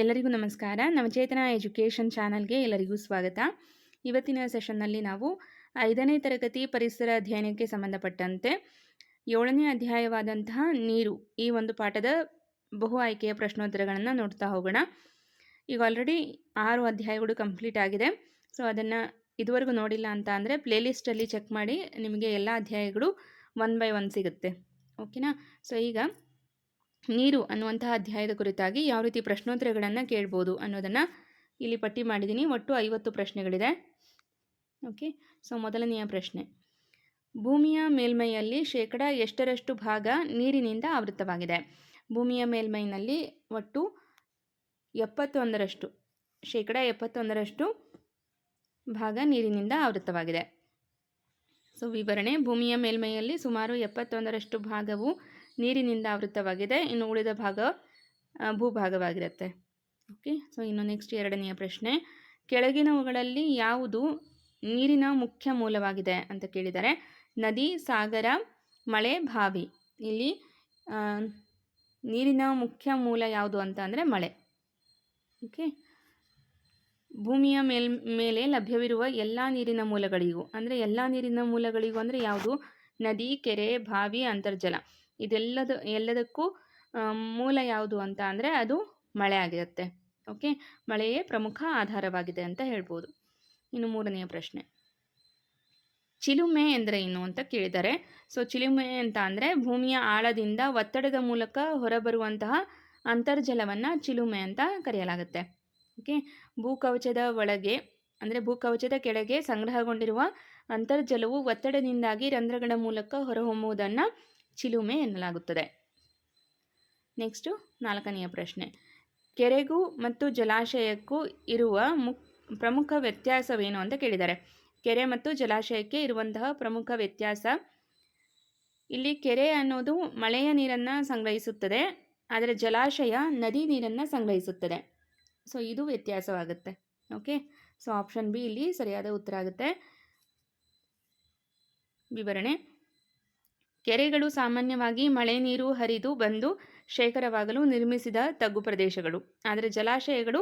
ಎಲ್ಲರಿಗೂ ನಮಸ್ಕಾರ. ನವಚೇತನ ಎಜುಕೇಷನ್ ಚಾನಲ್ಗೆ ಎಲ್ಲರಿಗೂ ಸ್ವಾಗತ. ಇವತ್ತಿನ ಸೆಷನ್ನಲ್ಲಿ ನಾವು 5ನೇ ತರಗತಿ ಪರಿಸರ ಅಧ್ಯಯನಕ್ಕೆ ಸಂಬಂಧಪಟ್ಟಂತೆ 7ನೇ ಅಧ್ಯಾಯವಾದಂತಹ ನೀರು ಈ ಒಂದು ಪಾಠದ ಬಹು ಆಯ್ಕೆಯ ಪ್ರಶ್ನೋತ್ತರಗಳನ್ನು ನೋಡ್ತಾ ಹೋಗೋಣ. ಈಗ ಆಲ್ರೆಡಿ 6 ಅಧ್ಯಾಯಗಳು ಕಂಪ್ಲೀಟ್ ಆಗಿದೆ. ಸೊ ಅದನ್ನು ಇದುವರೆಗೂ ನೋಡಿಲ್ಲ ಅಂತ ಅಂದರೆ ಪ್ಲೇಲಿಸ್ಟಲ್ಲಿ ಚೆಕ್ ಮಾಡಿ, ನಿಮಗೆ ಎಲ್ಲ ಅಧ್ಯಾಯಗಳು 1 by 1 ಸಿಗುತ್ತೆ. ಓಕೆನಾ? ಸೊ ಈಗ ನೀರು ಅನ್ನುವಂತಹ ಅಧ್ಯಾಯದ ಕುರಿತಾಗಿ ಯಾವ ರೀತಿ ಪ್ರಶ್ನೋತ್ತರಗಳನ್ನು ಕೇಳ್ಬೋದು ಅನ್ನೋದನ್ನು ಇಲ್ಲಿ ಪಟ್ಟಿ ಮಾಡಿದ್ದೀನಿ. ಒಟ್ಟು 50 ಪ್ರಶ್ನೆಗಳಿದೆ. ಓಕೆ, ಸೊ ಮೊದಲನೆಯ ಪ್ರಶ್ನೆ, ಭೂಮಿಯ ಮೇಲ್ಮೈಯಲ್ಲಿ ಎಷ್ಟರಷ್ಟು ಭಾಗ ನೀರಿನಿಂದ ಆವೃತವಾಗಿದೆ? ಭೂಮಿಯ ಮೇಲ್ಮೈನಲ್ಲಿ ಒಟ್ಟು 71ರಷ್ಟು, 71ರಷ್ಟು ಭಾಗ ನೀರಿನಿಂದ ಆವೃತವಾಗಿದೆ. ಸೊ ವಿವರಣೆ, ಭೂಮಿಯ ಮೇಲ್ಮೈಯಲ್ಲಿ ಸುಮಾರು 71ರಷ್ಟು ಭಾಗವು ನೀರಿನಿಂದ ಆವೃತವಾಗಿದೆ, ಇನ್ನು ಉಳಿದ ಭಾಗ ಭೂಭಾಗವಾಗಿರುತ್ತೆ. ಓಕೆ, ಸೊ ಇನ್ನು ನೆಕ್ಸ್ಟ್ 2ನೆಯ ಪ್ರಶ್ನೆ, ಕೆಳಗಿನವುಗಳಲ್ಲಿ ಯಾವುದು ನೀರಿನ ಮುಖ್ಯ ಮೂಲವಾಗಿದೆ ಅಂತ ಕೇಳಿದ್ದಾರೆ? ನದಿ, ಸಾಗರ, ಮಳೆ, ಬಾವಿ. ಇಲ್ಲಿ ನೀರಿನ ಮುಖ್ಯ ಮೂಲ ಯಾವುದು ಅಂತ ಅಂದರೆ ಮಳೆ. ಓಕೆ, ಭೂಮಿಯ ಮೇಲೆ ಲಭ್ಯವಿರುವ ಎಲ್ಲ ನೀರಿನ ಮೂಲಗಳಿಗೂ ಅಂದರೆ ಯಾವುದು? ನದಿ, ಕೆರೆ, ಬಾವಿ, ಅಂತರ್ಜಲ. ಎಲ್ಲದಕ್ಕೂ ಮೂಲ ಯಾವುದು ಅಂತ ಅಂದರೆ ಅದು ಮಳೆ ಆಗಿರುತ್ತೆ. ಓಕೆ, ಮಳೆಯೇ ಪ್ರಮುಖ ಆಧಾರವಾಗಿದೆ ಅಂತ ಹೇಳ್ಬೋದು. ಇನ್ನು 3ನೆಯ ಪ್ರಶ್ನೆ, ಚಿಲುಮೆ ಎಂದರೆ ಏನು ಅಂತ ಕೇಳಿದ್ದಾರೆ. ಸೊ ಚಿಲುಮೆ ಅಂತ ಅಂದರೆ ಭೂಮಿಯ ಆಳದಿಂದ ಒತ್ತಡದ ಮೂಲಕ ಹೊರಬರುವಂತಹ ಅಂತರ್ಜಲವನ್ನು ಚಿಲುಮೆ ಅಂತ ಕರೆಯಲಾಗುತ್ತೆ. ಓಕೆ, ಭೂಕವಚದ ಒಳಗೆ ಅಂದರೆ ಭೂಕವಚದ ಕೆಳಗೆ ಸಂಗ್ರಹಗೊಂಡಿರುವ ಅಂತರ್ಜಲವು ಒತ್ತಡದಿಂದಾಗಿ ರಂಧ್ರಗಳ ಮೂಲಕ ಹೊರಹೊಮ್ಮುವುದನ್ನು ಚಿಲುಮೆ ಎನ್ನಲಾಗುತ್ತದೆ. ನೆಕ್ಸ್ಟು 4ನೆಯ ಪ್ರಶ್ನೆ, ಕೆರೆಗೂ ಮತ್ತು ಜಲಾಶಯಕ್ಕೂ ಇರುವ ಪ್ರಮುಖ ವ್ಯತ್ಯಾಸವೇನು ಅಂತ ಕೇಳಿದ್ದಾರೆ? ಕೆರೆ ಮತ್ತು ಜಲಾಶಯಕ್ಕೆ ಇರುವಂತಹ ಪ್ರಮುಖ ವ್ಯತ್ಯಾಸ, ಇಲ್ಲಿ ಕೆರೆ ಅನ್ನೋದು ಮಳೆಯ ನೀರನ್ನು ಸಂಗ್ರಹಿಸುತ್ತದೆ, ಆದರೆ ಜಲಾಶಯ ನದಿ ನೀರನ್ನು ಸಂಗ್ರಹಿಸುತ್ತದೆ. ಸೊ ಇದು ವ್ಯತ್ಯಾಸವಾಗುತ್ತೆ. ಓಕೆ, ಸೊ ಆಪ್ಷನ್ ಬಿ ಇಲ್ಲಿ ಸರಿಯಾದ ಉತ್ತರ ಆಗುತ್ತೆ. ವಿವರಣೆ, ಕೆರೆಗಳು ಸಾಮಾನ್ಯವಾಗಿ ಮಳೆ ನೀರು ಹರಿದು ಬಂದು ಶೇಖರವಾಗಲು ನಿರ್ಮಿಸಿದ ತಗ್ಗು ಪ್ರದೇಶಗಳು, ಆದರೆ ಜಲಾಶಯಗಳು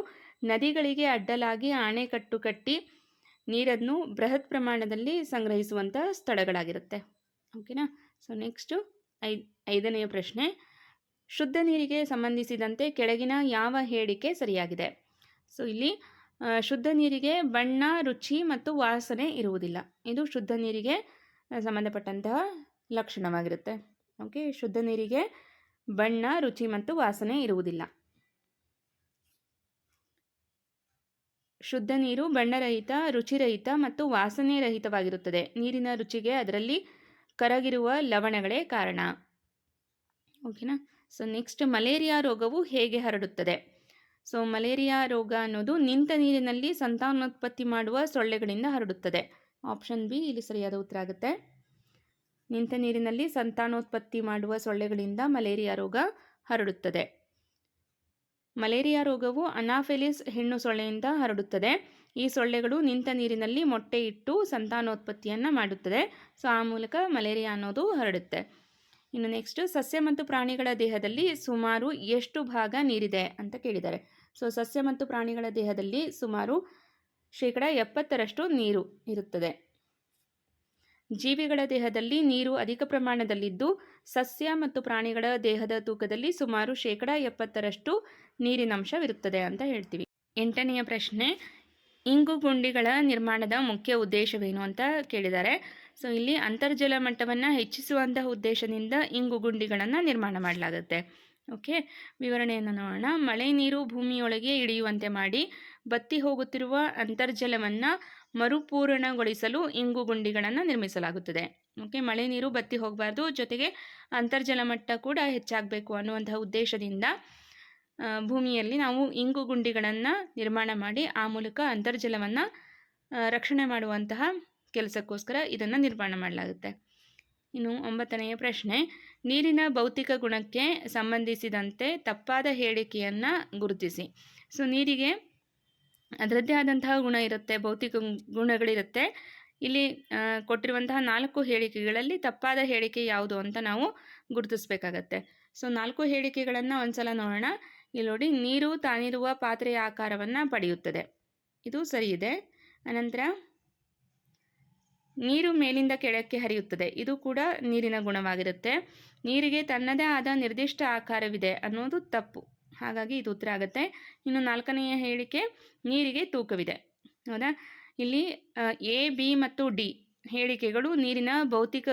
ನದಿಗಳಿಗೆ ಅಡ್ಡಲಾಗಿ ಅಣೆಕಟ್ಟು ಕಟ್ಟಿ ನೀರನ್ನು ಬೃಹತ್ ಪ್ರಮಾಣದಲ್ಲಿ ಸಂಗ್ರಹಿಸುವಂಥ ಸ್ಥಳಗಳಾಗಿರುತ್ತೆ. ಓಕೆನಾ? ಸೊ ನೆಕ್ಸ್ಟು 5ನೆಯ ಪ್ರಶ್ನೆ, ಶುದ್ಧ ನೀರಿಗೆ ಸಂಬಂಧಿಸಿದಂತೆ ಕೆಳಗಿನ ಯಾವ ಹೇಳಿಕೆ ಸರಿಯಾಗಿದೆ? ಸೊ ಇಲ್ಲಿ ಶುದ್ಧ ನೀರಿಗೆ ಬಣ್ಣ, ರುಚಿ ಮತ್ತು ವಾಸನೆ ಇರುವುದಿಲ್ಲ. ಇದು ಶುದ್ಧ ನೀರಿಗೆ ಸಂಬಂಧಪಟ್ಟಂತಹ ಲಕ್ಷಣವಾಗಿರುತ್ತೆ. ಓಕೆ, ಶುದ್ಧ ನೀರಿಗೆ ಬಣ್ಣ, ರುಚಿ ಮತ್ತು ವಾಸನೆ ಇರುವುದಿಲ್ಲ. ಶುದ್ಧ ನೀರು ಬಣ್ಣರಹಿತ, ರುಚಿರಹಿತ ಮತ್ತು ವಾಸನೆ ರಹಿತವಾಗಿರುತ್ತದೆ. ನೀರಿನ ರುಚಿಗೆ ಅದರಲ್ಲಿ ಕರಗಿರುವ ಲವಣಗಳೇ ಕಾರಣ. ಓಕೆನಾ? ಸೊ ನೆಕ್ಸ್ಟ್, ಮಲೇರಿಯಾ ರೋಗವು ಹೇಗೆ ಹರಡುತ್ತದೆ? ಸೊ ಮಲೇರಿಯಾ ರೋಗ ಅನ್ನೋದು ನಿಂತ ನೀರಿನಲ್ಲಿ ಸಂತಾನೋತ್ಪತ್ತಿ ಮಾಡುವ ಸೊಳ್ಳೆಗಳಿಂದ ಹರಡುತ್ತದೆ. ಆಪ್ಷನ್ ಬಿ ಇಲ್ಲಿ ಸರಿಯಾದ ಉತ್ತರ ಆಗುತ್ತೆ. ನಿಂತ ನೀರಿನಲ್ಲಿ ಸಂತಾನೋತ್ಪತ್ತಿ ಮಾಡುವ ಸೊಳ್ಳೆಗಳಿಂದ ಮಲೇರಿಯಾ ರೋಗ ಹರಡುತ್ತದೆ. ಮಲೇರಿಯಾ ರೋಗವು ಅನಾಫೆಲಿಸ್ ಹೆಣ್ಣು ಸೊಳ್ಳೆಯಿಂದ ಹರಡುತ್ತದೆ. ಈ ಸೊಳ್ಳೆಗಳು ನಿಂತ ನೀರಿನಲ್ಲಿ ಮೊಟ್ಟೆ ಇಟ್ಟು ಸಂತಾನೋತ್ಪತ್ತಿಯನ್ನು ಮಾಡುತ್ತದೆ. ಸೊ ಆ ಮೂಲಕ ಮಲೇರಿಯಾ ಅನ್ನೋದು ಹರಡುತ್ತೆ. ಇನ್ನು ನೆಕ್ಸ್ಟ್, ಸಸ್ಯ ಮತ್ತು ಪ್ರಾಣಿಗಳ ದೇಹದಲ್ಲಿ ಸುಮಾರು ಎಷ್ಟು ಭಾಗ ನೀರಿದೆ ಅಂತ ಕೇಳಿದ್ದಾರೆ? ಸೊ ಸಸ್ಯ ಮತ್ತು ಪ್ರಾಣಿಗಳ ದೇಹದಲ್ಲಿ ಸುಮಾರು 70% ನೀರು ಇರುತ್ತದೆ. ಜೀವಿಗಳ ದೇಹದಲ್ಲಿ ನೀರು ಅಧಿಕ ಪ್ರಮಾಣದಲ್ಲಿದ್ದು ಸಸ್ಯ ಮತ್ತು ಪ್ರಾಣಿಗಳ ದೇಹದ ತೂಕದಲ್ಲಿ ಸುಮಾರು 70% ನೀರಿನಂಶವಿರುತ್ತದೆ ಅಂತ ಹೇಳ್ತೀವಿ. 8ನೆಯ ಪ್ರಶ್ನೆ, ಇಂಗುಗುಂಡಿಗಳ ನಿರ್ಮಾಣದ ಮುಖ್ಯ ಉದ್ದೇಶವೇನು ಅಂತ ಕೇಳಿದ್ದಾರೆ? ಸೊ ಇಲ್ಲಿ ಅಂತರ್ಜಲ ಮಟ್ಟವನ್ನು ಹೆಚ್ಚಿಸುವಂತಹ ಉದ್ದೇಶದಿಂದ ಇಂಗುಗುಂಡಿಗಳನ್ನು ನಿರ್ಮಾಣ ಮಾಡಲಾಗುತ್ತೆ. ಓಕೆ, ವಿವರಣೆಯನ್ನು ನೋಡೋಣ. ಮಳೆ ನೀರು ಭೂಮಿಯೊಳಗೆ ಇಳಿಯುವಂತೆ ಮಾಡಿ ಬತ್ತಿ ಹೋಗುತ್ತಿರುವ ಅಂತರ್ಜಲವನ್ನು ಮರುಪೂರಣಗೊಳಿಸಲು ಇಂಗುಗುಂಡಿಗಳನ್ನು ನಿರ್ಮಿಸಲಾಗುತ್ತದೆ. ಓಕೆ, ಮಳೆ ನೀರು ಬತ್ತಿ ಹೋಗಬಾರ್ದು, ಜೊತೆಗೆ ಅಂತರ್ಜಲ ಮಟ್ಟ ಕೂಡ ಹೆಚ್ಚಾಗಬೇಕು ಅನ್ನುವಂತಹ ಉದ್ದೇಶದಿಂದ ಭೂಮಿಯಲ್ಲಿ ನಾವು ಇಂಗುಗುಂಡಿಗಳನ್ನು ನಿರ್ಮಾಣ ಮಾಡಿ ಆ ಮೂಲಕ ಅಂತರ್ಜಲವನ್ನು ರಕ್ಷಣೆ ಮಾಡುವಂತಹ ಕೆಲಸಕ್ಕೋಸ್ಕರ ಇದನ್ನು ನಿರ್ಮಾಣ ಮಾಡಲಾಗುತ್ತೆ. ಇನ್ನು 9ನೆಯ ಪ್ರಶ್ನೆ, ನೀರಿನ ಭೌತಿಕ ಗುಣಕ್ಕೆ ಸಂಬಂಧಿಸಿದಂತೆ ತಪ್ಪಾದ ಹೇಳಿಕೆಯನ್ನು ಗುರುತಿಸಿ. ಸೊ ನೀರಿಗೆ ಅದರದ್ದೇ ಆದಂತಹ ಗುಣ ಇರುತ್ತೆ, ಭೌತಿಕ ಗುಣಗಳಿರುತ್ತೆ. ಇಲ್ಲಿ ಕೊಟ್ಟಿರುವಂತಹ 4 ಹೇಳಿಕೆಗಳಲ್ಲಿ ತಪ್ಪಾದ ಹೇಳಿಕೆ ಯಾವುದು ಅಂತ ನಾವು ಗುರುತಿಸಬೇಕಾಗತ್ತೆ. ಸೊ 4 ಹೇಳಿಕೆಗಳನ್ನು ಒಂದ್ಸಲ ನೋಡೋಣ. ಇಲ್ಲಿ ನೋಡಿ, ನೀರು ತಾನಿರುವ ಪಾತ್ರೆಯ ಆಕಾರವನ್ನು ಪಡೆಯುತ್ತದೆ. ಇದು ಸರಿ ಇದೆ. ಅನಂತರ ನೀರು ಮೇಲಿಂದ ಕೆಳಕ್ಕೆ ಹರಿಯುತ್ತದೆ. ಇದು ಕೂಡ ನೀರಿನ ಗುಣವಾಗಿರುತ್ತೆ. ನೀರಿಗೆ ತನ್ನದೇ ಆದ ನಿರ್ದಿಷ್ಟ ಆಕಾರವಿದೆ ಅನ್ನೋದು ತಪ್ಪು. ಹಾಗಾಗಿ ಇದು ಉತ್ತರ ಆಗುತ್ತೆ. ಇನ್ನು 4ನೆಯ ಹೇಳಿಕೆ, ನೀರಿಗೆ ತೂಕವಿದೆ. ಹೌದಾ? ಇಲ್ಲಿ ಎ, ಬಿ ಮತ್ತು ಡಿ ಹೇಳಿಕೆಗಳು ನೀರಿನ ಭೌತಿಕ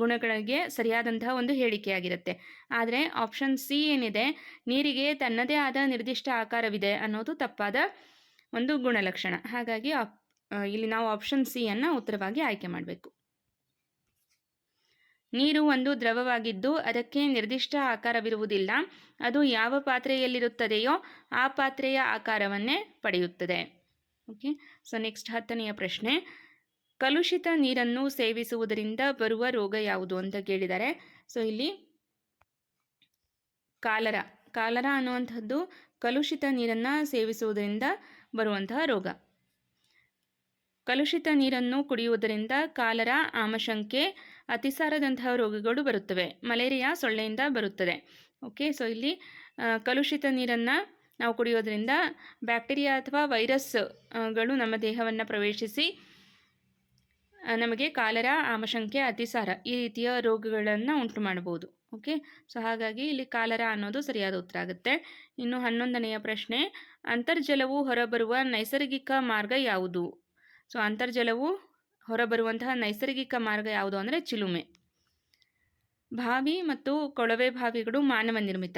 ಗುಣಗಳಿಗೆ ಸರಿಯಾದಂತಹ ಒಂದು ಹೇಳಿಕೆಯಾಗಿರುತ್ತೆ. ಆದರೆ ಆಪ್ಷನ್ ಸಿ ಏನಿದೆ, ನೀರಿಗೆ ತನ್ನದೇ ಆದ ನಿರ್ದಿಷ್ಟ ಆಕಾರವಿದೆ ಅನ್ನೋದು ತಪ್ಪಾದ ಒಂದು ಗುಣಲಕ್ಷಣ. ಹಾಗಾಗಿ ಇಲ್ಲಿ ನಾವು ಆಪ್ಷನ್ ಸಿ ಅನ್ನು ಉತ್ತರವಾಗಿ ಆಯ್ಕೆ ಮಾಡಬೇಕು. ನೀರು ಒಂದು ದ್ರವವಾಗಿದ್ದು ಅದಕ್ಕೆ ನಿರ್ದಿಷ್ಟ ಆಕಾರವಿರುವುದಿಲ್ಲ. ಅದು ಯಾವ ಪಾತ್ರೆಯಲ್ಲಿರುತ್ತದೆಯೋ ಆ ಪಾತ್ರೆಯ ಆಕಾರವನ್ನೇ ಪಡೆಯುತ್ತದೆ. ಓಕೆ, ಸೊ ನೆಕ್ಸ್ಟ್ 10ನೆಯ ಪ್ರಶ್ನೆ, ಕಲುಷಿತ ನೀರನ್ನು ಸೇವಿಸುವುದರಿಂದ ಬರುವ ರೋಗ ಯಾವುದು ಅಂತ ಕೇಳಿದ್ದಾರೆ. ಸೊ ಇಲ್ಲಿ ಕಾಲರಾ ಅನ್ನುವಂಥದ್ದು ಕಲುಷಿತ ನೀರನ್ನು ಸೇವಿಸುವುದರಿಂದ ಬರುವಂತಹ ರೋಗ. ಕಲುಷಿತ ನೀರನ್ನು ಕುಡಿಯುವುದರಿಂದ ಕಾಲರಾ, ಆಮಶಂಕೆ, ಅತಿಸಾರದಂತಹ ರೋಗಗಳು ಬರುತ್ತವೆ. ಮಲೇರಿಯಾ ಸೊಳ್ಳೆಯಿಂದ ಬರುತ್ತದೆ. ಓಕೆ, ಸೊ ಇಲ್ಲಿ ಕಲುಷಿತ ನೀರನ್ನು ನಾವು ಕುಡಿಯೋದ್ರಿಂದ ಬ್ಯಾಕ್ಟೀರಿಯಾ ಅಥವಾ ವೈರಸ್ಗಳು ನಮ್ಮ ದೇಹವನ್ನು ಪ್ರವೇಶಿಸಿ ನಮಗೆ ಕಾಲರಾ, ಆಮಶಂಕೆ, ಅತಿಸಾರ ಈ ರೀತಿಯ ರೋಗಗಳನ್ನು ಉಂಟು ಮಾಡಬಹುದು. ಓಕೆ, ಸೊ ಹಾಗಾಗಿ ಇಲ್ಲಿ ಕಾಲರಾ ಅನ್ನೋದು ಸರಿಯಾದ ಉತ್ತರ ಆಗುತ್ತೆ. ಇನ್ನು 11ನೆಯ ಪ್ರಶ್ನೆ, ಅಂತರ್ಜಲವು ಹೊರಬರುವ ನೈಸರ್ಗಿಕ ಮಾರ್ಗ ಯಾವುದು? ಸೊ ಅಂತರ್ಜಲವು ಹೊರಬರುವಂತಹ ನೈಸರ್ಗಿಕ ಮಾರ್ಗ ಯಾವುದು ಅಂದರೆ ಚಿಲುಮೆ. ಬಾವಿ ಮತ್ತು ಕೊಳವೆ ಬಾವಿಗಳು ಮಾನವ ನಿರ್ಮಿತ.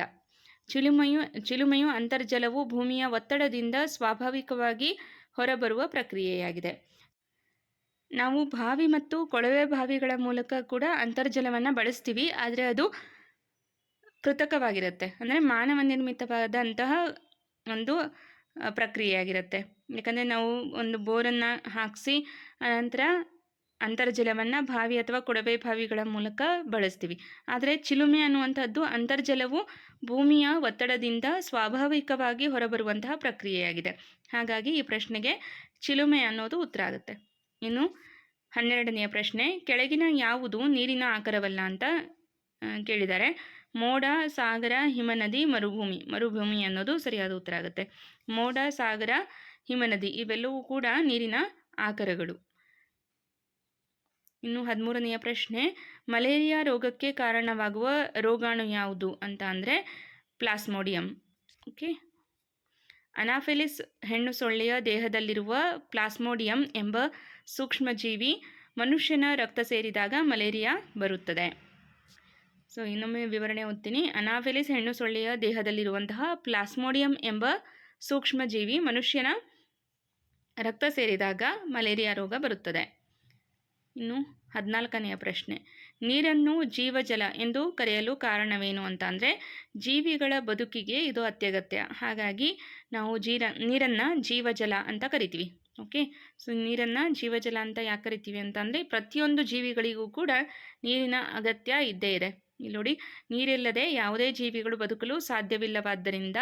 ಚಿಲುಮೆಯು ಅಂತರ್ಜಲವು ಭೂಮಿಯ ಒತ್ತಡದಿಂದ ಸ್ವಾಭಾವಿಕವಾಗಿ ಹೊರಬರುವ ಪ್ರಕ್ರಿಯೆಯಾಗಿದೆ. ನಾವು ಬಾವಿ ಮತ್ತು ಕೊಳವೆ ಬಾವಿಗಳ ಮೂಲಕ ಕೂಡ ಅಂತರ್ಜಲವನ್ನು ಬಳಸ್ತೀವಿ, ಆದರೆ ಅದು ಕೃತಕವಾಗಿರುತ್ತೆ, ಅಂದರೆ ಮಾನವ ನಿರ್ಮಿತವಾದಂತಹ ಒಂದು ಪ್ರಕ್ರಿಯೆಯಾಗಿರುತ್ತೆ. ಯಾಕಂದರೆ ನಾವು ಒಂದು ಬೋರನ್ನು ಹಾಕಿಸಿ ಅನಂತರ ಅಂತರ್ಜಲವನ್ನು ಬಾವಿ ಅಥವಾ ಕೊಳವೆ ಬಾವಿಗಳ ಮೂಲಕ ಬಳಸ್ತೀವಿ. ಆದರೆ ಚಿಲುಮೆ ಅನ್ನುವಂಥದ್ದು ಅಂತರ್ಜಲವು ಭೂಮಿಯ ಒತ್ತಡದಿಂದ ಸ್ವಾಭಾವಿಕವಾಗಿ ಹೊರಬರುವಂತಹ ಪ್ರಕ್ರಿಯೆಯಾಗಿದೆ. ಹಾಗಾಗಿ ಈ ಪ್ರಶ್ನೆಗೆ ಚಿಲುಮೆ ಅನ್ನೋದು ಉತ್ತರ ಆಗುತ್ತೆ. ಇನ್ನು 12ನೆಯ ಪ್ರಶ್ನೆ, ಕೆಳಗಿನ ಯಾವುದು ನೀರಿನ ಆಕಾರವಲ್ಲ ಅಂತ ಕೇಳಿದ್ದಾರೆ. ಮೋಡ, ಸಾಗರ, ಹಿಮನದಿ, ಮರುಭೂಮಿ ಅನ್ನೋದು ಸರಿಯಾದ ಉತ್ತರ ಆಗುತ್ತೆ. ಮೋಡ, ಸಾಗರ, ಹಿಮನದಿ ಇವೆಲ್ಲವೂ ಕೂಡ ನೀರಿನ ಆಕಾರಗಳು. ಇನ್ನು 13ನೆಯ ಪ್ರಶ್ನೆ, ಮಲೇರಿಯಾ ರೋಗಕ್ಕೆ ಕಾರಣವಾಗುವ ರೋಗಾಣು ಯಾವುದು ಅಂತ ಅಂದರೆ ಪ್ಲಾಸ್ಮೋಡಿಯಂ. ಓಕೆ, ಅನಾಫೆಲಿಸ್ ಹೆಣ್ಣು ಸೊಳ್ಳೆಯ ದೇಹದಲ್ಲಿರುವ ಪ್ಲಾಸ್ಮೋಡಿಯಂ ಎಂಬ ಸೂಕ್ಷ್ಮಜೀವಿ ಮನುಷ್ಯನ ರಕ್ತ ಸೇರಿದಾಗ ಮಲೇರಿಯಾ ಬರುತ್ತದೆ. ಸೊ ಇನ್ನೊಮ್ಮೆ ವಿವರಣೆ ಓದ್ತೀನಿ. ಅನಾಫೆಲಿಸ್ ಹೆಣ್ಣು ಸೊಳ್ಳೆಯ ದೇಹದಲ್ಲಿರುವಂತಹ ಪ್ಲಾಸ್ಮೋಡಿಯಂ ಎಂಬ ಸೂಕ್ಷ್ಮಜೀವಿ ಮನುಷ್ಯನ ರಕ್ತ ಸೇರಿದಾಗ ಮಲೇರಿಯಾ ರೋಗ ಬರುತ್ತದೆ. ಇನ್ನು 14ನೆಯ ಪ್ರಶ್ನೆ, ನೀರನ್ನು ಜೀವಜಲ ಎಂದು ಕರೆಯಲು ಕಾರಣವೇನು ಅಂತ ಅಂದರೆ ಜೀವಿಗಳ ಬದುಕಿಗೆ ಇದು ಅತ್ಯಗತ್ಯ. ಹಾಗಾಗಿ ನಾವು ನೀರನ್ನು ಜೀವಜಲ ಅಂತ ಕರಿತೀವಿ. ಓಕೆ, ಸೊ ನೀರನ್ನು ಜೀವಜಲ ಅಂತ ಯಾಕೆ ಕರಿತೀವಿ ಅಂತಂದರೆ ಪ್ರತಿಯೊಂದು ಜೀವಿಗಳಿಗೂ ಕೂಡ ನೀರಿನ ಅಗತ್ಯ ಇದ್ದೇ ಇದೆ. ಇಲ್ಲಿ ನೋಡಿ, ನೀರಿಲ್ಲದೆ ಯಾವುದೇ ಜೀವಿಗಳು ಬದುಕಲು ಸಾಧ್ಯವಿಲ್ಲವಾದ್ದರಿಂದ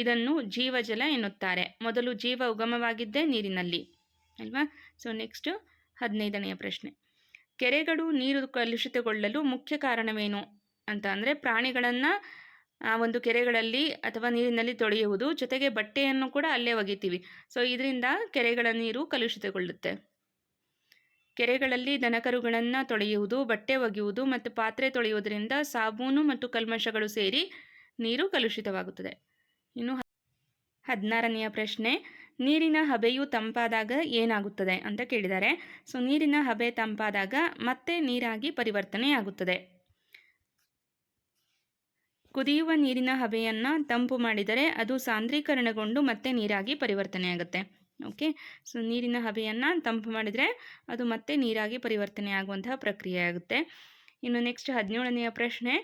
ಇದನ್ನು ಜೀವಜಲ ಎನ್ನುತ್ತಾರೆ. ಮೊದಲು ಜೀವ ಉಗಮವಾಗಿದ್ದೇ ನೀರಿನಲ್ಲಿ ಅಲ್ವಾ. ಸೊ ನೆಕ್ಸ್ಟ್ 15ನೆಯ ಪ್ರಶ್ನೆ, ಕೆರೆಗಳು ನೀರು ಕಲುಷಿತಗೊಳ್ಳಲು ಮುಖ್ಯ ಕಾರಣವೇನು ಅಂತ ಅಂದರೆ ಪ್ರಾಣಿಗಳನ್ನು ಆ ಒಂದು ಕೆರೆಗಳಲ್ಲಿ ಅಥವಾ ನೀರಿನಲ್ಲಿ ತೊಳೆಯುವುದು, ಜೊತೆಗೆ ಬಟ್ಟೆಯನ್ನು ಕೂಡ ಅಲ್ಲೇ ಒಗಿತೀವಿ. ಸೊ ಇದರಿಂದ ಕೆರೆಗಳ ನೀರು ಕಲುಷಿತಗೊಳ್ಳುತ್ತೆ. ಕೆರೆಗಳಲ್ಲಿ ದನಕರುಗಳನ್ನು ತೊಳೆಯುವುದು, ಬಟ್ಟೆ ಒಗೆಯುವುದು ಮತ್ತು ಪಾತ್ರೆ ತೊಳೆಯುವುದರಿಂದ ಸಾಬೂನು ಮತ್ತು ಕಲ್ಮಶಗಳು ಸೇರಿ ನೀರು ಕಲುಷಿತವಾಗುತ್ತದೆ. ಇನ್ನು 16ನೆಯ ಪ್ರಶ್ನೆ, ನೀರಿನ ಹಬೆಯು ತಂಪಾದಾಗ ಏನಾಗುತ್ತದೆ ಅಂತ ಕೇಳಿದ್ದಾರೆ. ಸೊ ನೀರಿನ ಹಬೆ ತಂಪಾದಾಗ ಮತ್ತೆ ನೀರಾಗಿ ಪರಿವರ್ತನೆಯಾಗುತ್ತದೆ. ಕುದಿಯುವ ನೀರಿನ ಹಬೆಯನ್ನು ತಂಪು ಮಾಡಿದರೆ ಅದು ಸಾಂದ್ರೀಕರಣಗೊಂಡು ಮತ್ತೆ ನೀರಾಗಿ ಪರಿವರ್ತನೆಯಾಗುತ್ತೆ. ಓಕೆ, ಸೊ ನೀರಿನ ಹಬೆಯನ್ನು ತಂಪು ಮಾಡಿದರೆ ಅದು ಮತ್ತೆ ನೀರಾಗಿ ಪರಿವರ್ತನೆ ಆಗುವಂತಹ ಪ್ರಕ್ರಿಯೆ ಆಗುತ್ತೆ. ಇನ್ನು ನೆಕ್ಸ್ಟ್ 17ನೆಯ ಪ್ರಶ್ನೆ,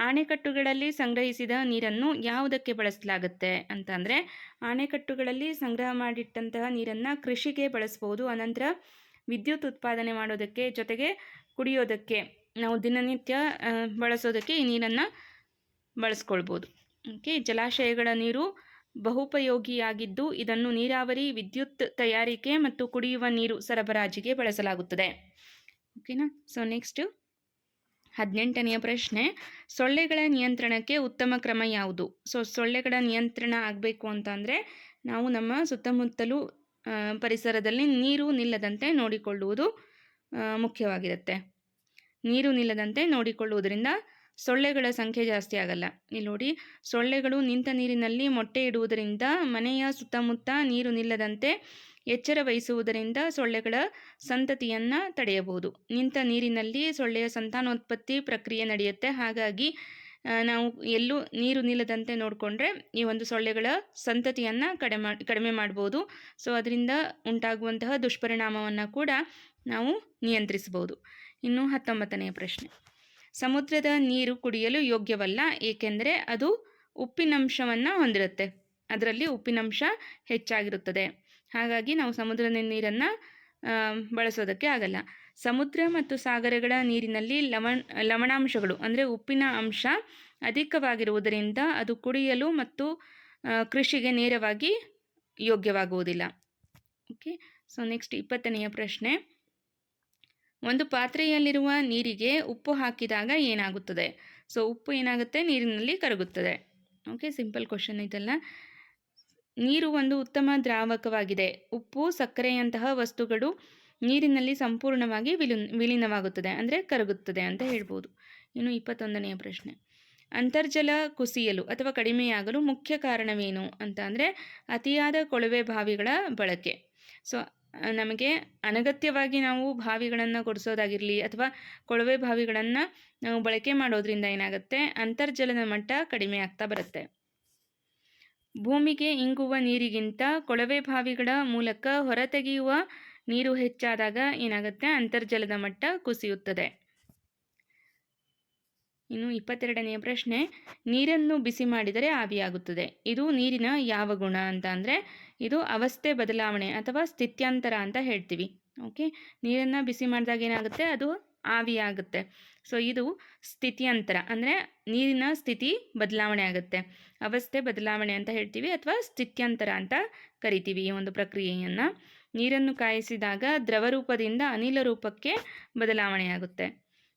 ಅಣೆಕಟ್ಟುಗಳಲ್ಲಿ ಸಂಗ್ರಹಿಸಿದ ನೀರನ್ನು ಯಾವುದಕ್ಕೆ ಬಳಸಲಾಗುತ್ತೆ ಅಂತಂದರೆ ಅಣೆಕಟ್ಟುಗಳಲ್ಲಿ ಸಂಗ್ರಹ ಮಾಡಿಟ್ಟಂತಹ ನೀರನ್ನು ಕೃಷಿಗೆ ಬಳಸ್ಬೋದು, ಅನಂತರ ವಿದ್ಯುತ್ ಉತ್ಪಾದನೆ ಮಾಡೋದಕ್ಕೆ, ಜೊತೆಗೆ ಕುಡಿಯೋದಕ್ಕೆ, ನಾವು ದಿನನಿತ್ಯ ಬಳಸೋದಕ್ಕೆ ಈ ನೀರನ್ನು ಬಳಸ್ಕೊಳ್ಬೋದು. ಓಕೆ, ಜಲಾಶಯಗಳ ನೀರು ಬಹುಪಯೋಗಿಯಾಗಿದ್ದು ಇದನ್ನು ನೀರಾವರಿ, ವಿದ್ಯುತ್ ತಯಾರಿಕೆ ಮತ್ತು ಕುಡಿಯುವ ನೀರು ಸರಬರಾಜಿಗೆ ಬಳಸಲಾಗುತ್ತದೆ. ಓಕೆನಾ. ಸೊ ನೆಕ್ಸ್ಟ್ 18ನೆಯ ಪ್ರಶ್ನೆ, ಸೊಳ್ಳೆಗಳ ನಿಯಂತ್ರಣಕ್ಕೆ ಉತ್ತಮ ಕ್ರಮ ಯಾವುದು? ಸೊಳ್ಳೆಗಳ ನಿಯಂತ್ರಣ ಆಗಬೇಕು ಅಂತಂದರೆ ನಾವು ನಮ್ಮ ಸುತ್ತಮುತ್ತಲೂ ಪರಿಸರದಲ್ಲಿ ನೀರು ನಿಲ್ಲದಂತೆ ನೋಡಿಕೊಳ್ಳುವುದು ಮುಖ್ಯವಾಗಿರುತ್ತೆ. ನೀರು ನಿಲ್ಲದಂತೆ ನೋಡಿಕೊಳ್ಳುವುದರಿಂದ ಸೊಳ್ಳೆಗಳ ಸಂಖ್ಯೆ ಜಾಸ್ತಿ ಆಗಲ್ಲ. ಇಲ್ಲಿ ನೋಡಿ, ಸೊಳ್ಳೆಗಳು ನಿಂತ ನೀರಿನಲ್ಲಿ ಮೊಟ್ಟೆ ಇಡುವುದರಿಂದ ಮನೆಯ ಸುತ್ತಮುತ್ತ ನೀರು ನಿಲ್ಲದಂತೆ ಎಚ್ಚರ ವಹಿಸುವುದರಿಂದ ಸೊಳ್ಳೆಗಳ ಸಂತತಿಯನ್ನು ತಡೆಯಬಹುದು. ನಿಂತ ನೀರಿನಲ್ಲಿ ಸೊಳ್ಳೆಯ ಸಂತಾನೋತ್ಪತ್ತಿ ಪ್ರಕ್ರಿಯೆ ನಡೆಯುತ್ತೆ. ಹಾಗಾಗಿ ನಾವು ಎಲ್ಲೂ ನೀರು ನಿಲ್ಲದಂತೆ ನೋಡಿಕೊಂಡ್ರೆ ಈ ಒಂದು ಸೊಳ್ಳೆಗಳ ಸಂತತಿಯನ್ನು ಕಡಿಮೆ ಮಾಡ್ಬೋದು. ಸೊ ಅದರಿಂದ ಉಂಟಾಗುವಂತಹ ದುಷ್ಪರಿಣಾಮವನ್ನು ಕೂಡ ನಾವು ನಿಯಂತ್ರಿಸಬಹುದು. ಇನ್ನು 19ನೆಯ ಪ್ರಶ್ನೆ, ಸಮುದ್ರದ ನೀರು ಕುಡಿಯಲು ಯೋಗ್ಯವಲ್ಲ, ಏಕೆಂದರೆ ಅದು ಉಪ್ಪಿನಂಶವನ್ನು ಹೊಂದಿರುತ್ತೆ. ಅದರಲ್ಲಿ ಉಪ್ಪಿನಂಶ ಹೆಚ್ಚಾಗಿರುತ್ತದೆ. ಹಾಗಾಗಿ ನಾವು ಸಮುದ್ರದ ನೀರನ್ನು ಬಳಸೋದಕ್ಕೆ ಆಗಲ್ಲ. ಸಮುದ್ರ ಮತ್ತು ಸಾಗರಗಳ ನೀರಿನಲ್ಲಿ ಲವಣಾಂಶಗಳು ಅಂದರೆ ಉಪ್ಪಿನ ಅಂಶ ಅಧಿಕವಾಗಿರುವುದರಿಂದ ಅದು ಕುಡಿಯಲು ಮತ್ತು ಕೃಷಿಗೆ ನೇರವಾಗಿ ಯೋಗ್ಯವಾಗುವುದಿಲ್ಲ. ಓಕೆ, ಸೊ ನೆಕ್ಸ್ಟ್ 20ನೆಯ ಪ್ರಶ್ನೆ, ಒಂದು ಪಾತ್ರೆಯಲ್ಲಿರುವ ನೀರಿಗೆ ಉಪ್ಪು ಹಾಕಿದಾಗ ಏನಾಗುತ್ತದೆ? ಸೊ ಉಪ್ಪು ಏನಾಗುತ್ತೆ? ನೀರಿನಲ್ಲಿ ಕರಗುತ್ತದೆ. ಓಕೆ, ಸಿಂಪಲ್ ಕ್ವಶನ್ ಇದೆಲ್ಲ. ನೀರು ಒಂದು ಉತ್ತಮ ದ್ರಾವಕವಾಗಿದೆ. ಉಪ್ಪು, ಸಕ್ಕರೆಯಂತಹ ವಸ್ತುಗಳು ನೀರಿನಲ್ಲಿ ಸಂಪೂರ್ಣವಾಗಿ ವಿಲೀನವಾಗುತ್ತದೆ, ಅಂದರೆ ಕರಗುತ್ತದೆ ಅಂತ ಹೇಳ್ಬೋದು. ಇನ್ನು 21ನೆಯ ಪ್ರಶ್ನೆ, ಅಂತರ್ಜಲ ಕುಸಿಯಲು ಅಥವಾ ಕಡಿಮೆಯಾಗಲು ಮುಖ್ಯ ಕಾರಣವೇನು ಅಂತ ಅಂದರೆ ಅತಿಯಾದ ಕೊಳವೆ ಬಾವಿಗಳ ಬಳಕೆ. ಸೊ ನಮಗೆ ಅನಗತ್ಯವಾಗಿ ನಾವು ಬಾವಿಗಳನ್ನು ಕೊರೆಸೋದಾಗಿರಲಿ ಅಥವಾ ಕೊಳವೆ ಬಾವಿಗಳನ್ನು ನಾವು ಬಳಕೆ ಮಾಡೋದ್ರಿಂದ ಏನಾಗುತ್ತೆ? ಅಂತರ್ಜಲದ ಮಟ್ಟ ಕಡಿಮೆ ಆಗ್ತಾ ಬರುತ್ತೆ. ಭೂಮಿಗೆ ಇಂಗುವ ನೀರಿಗಿಂತ ಕೊಳವೆ ಬಾವಿಗಳ ಮೂಲಕ ಹೊರತೆಗೆಯುವ ನೀರು ಹೆಚ್ಚಾದಾಗ ಏನಾಗುತ್ತೆ? ಅಂತರ್ಜಲದ ಮಟ್ಟ ಕುಸಿಯುತ್ತದೆ. ಇನ್ನು 22ನೆಯ ಪ್ರಶ್ನೆ, ನೀರನ್ನು ಬಿಸಿ ಮಾಡಿದರೆ ಆವಿಯಾಗುತ್ತದೆ. ಇದು ನೀರಿನ ಯಾವ ಗುಣ ಅಂತ ಅಂದರೆ ಇದು ಅವಸ್ಥೆ ಬದಲಾವಣೆ ಅಥವಾ ಸ್ಥಿತ್ಯಂತರ ಅಂತ ಹೇಳ್ತೀವಿ. ಓಕೆ, ನೀರನ್ನು ಬಿಸಿ ಮಾಡಿದಾಗ ಏನಾಗುತ್ತೆ? ಅದು ಆವಿಯಾಗುತ್ತೆ. ಸೊ ಇದು ಸ್ಥಿತ್ಯಂತರ ಅಂದರೆ ನೀರಿನ ಸ್ಥಿತಿ ಬದಲಾವಣೆ ಆಗುತ್ತೆ. ಅವಸ್ಥೆ ಬದಲಾವಣೆ ಅಂತ ಹೇಳ್ತೀವಿ ಅಥವಾ ಸ್ಥಿತ್ಯಂತರ ಅಂತ ಕರಿತೀವಿ ಈ ಒಂದು ಪ್ರಕ್ರಿಯೆಯನ್ನು. ನೀರನ್ನು ಕಾಯಿಸಿದಾಗ ದ್ರವ ರೂಪದಿಂದ ಅನಿಲ ರೂಪಕ್ಕೆ ಬದಲಾವಣೆಯಾಗುತ್ತೆ.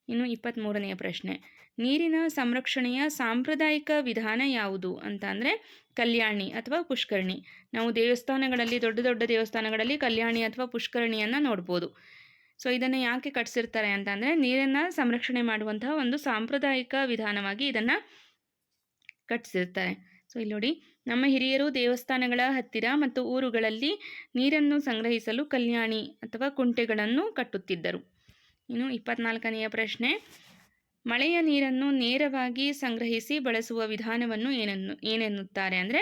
ಇನ್ನು 23ನೆಯ ಪ್ರಶ್ನೆ, ನೀರಿನ ಸಂರಕ್ಷಣೆಯ ಸಾಂಪ್ರದಾಯಿಕ ವಿಧಾನ ಯಾವುದು ಅಂತ ಅಂದರೆ ಕಲ್ಯಾಣಿ ಅಥವಾ ಪುಷ್ಕರಣಿ. ನಾವು ದೇವಸ್ಥಾನಗಳಲ್ಲಿ, ದೊಡ್ಡ ದೊಡ್ಡ ದೇವಸ್ಥಾನಗಳಲ್ಲಿ ಕಲ್ಯಾಣಿ ಅಥವಾ ಪುಷ್ಕರಣಿಯನ್ನು ನೋಡ್ಬೋದು. ಸೊ ಇದನ್ನು ಯಾಕೆ ಕಟ್ಟಿಸಿರ್ತಾರೆ ಅಂತ ಅಂದರೆ ನೀರನ್ನು ಸಂರಕ್ಷಣೆ ಮಾಡುವಂತಹ ಒಂದು ಸಾಂಪ್ರದಾಯಿಕ ವಿಧಾನವಾಗಿ ಇದನ್ನು ಕಟ್ಟಿಸಿರ್ತಾರೆ. ಸೊ ಇಲ್ಲಿ ನೋಡಿ, ನಮ್ಮ ಹಿರಿಯರು ದೇವಸ್ಥಾನಗಳ ಹತ್ತಿರ ಮತ್ತು ಊರುಗಳಲ್ಲಿ ನೀರನ್ನು ಸಂಗ್ರಹಿಸಲು ಕಲ್ಯಾಣಿ ಅಥವಾ ಕುಂಟೆಗಳನ್ನು ಕಟ್ಟುತ್ತಿದ್ದರು. ಇನ್ನು 24ನೆಯ ಪ್ರಶ್ನೆ, ಮಳೆಯ ನೀರನ್ನು ನೇರವಾಗಿ ಸಂಗ್ರಹಿಸಿ ಬಳಸುವ ವಿಧಾನವನ್ನು ಏನೆನ್ನುತ್ತಾರೆ ಅಂದರೆ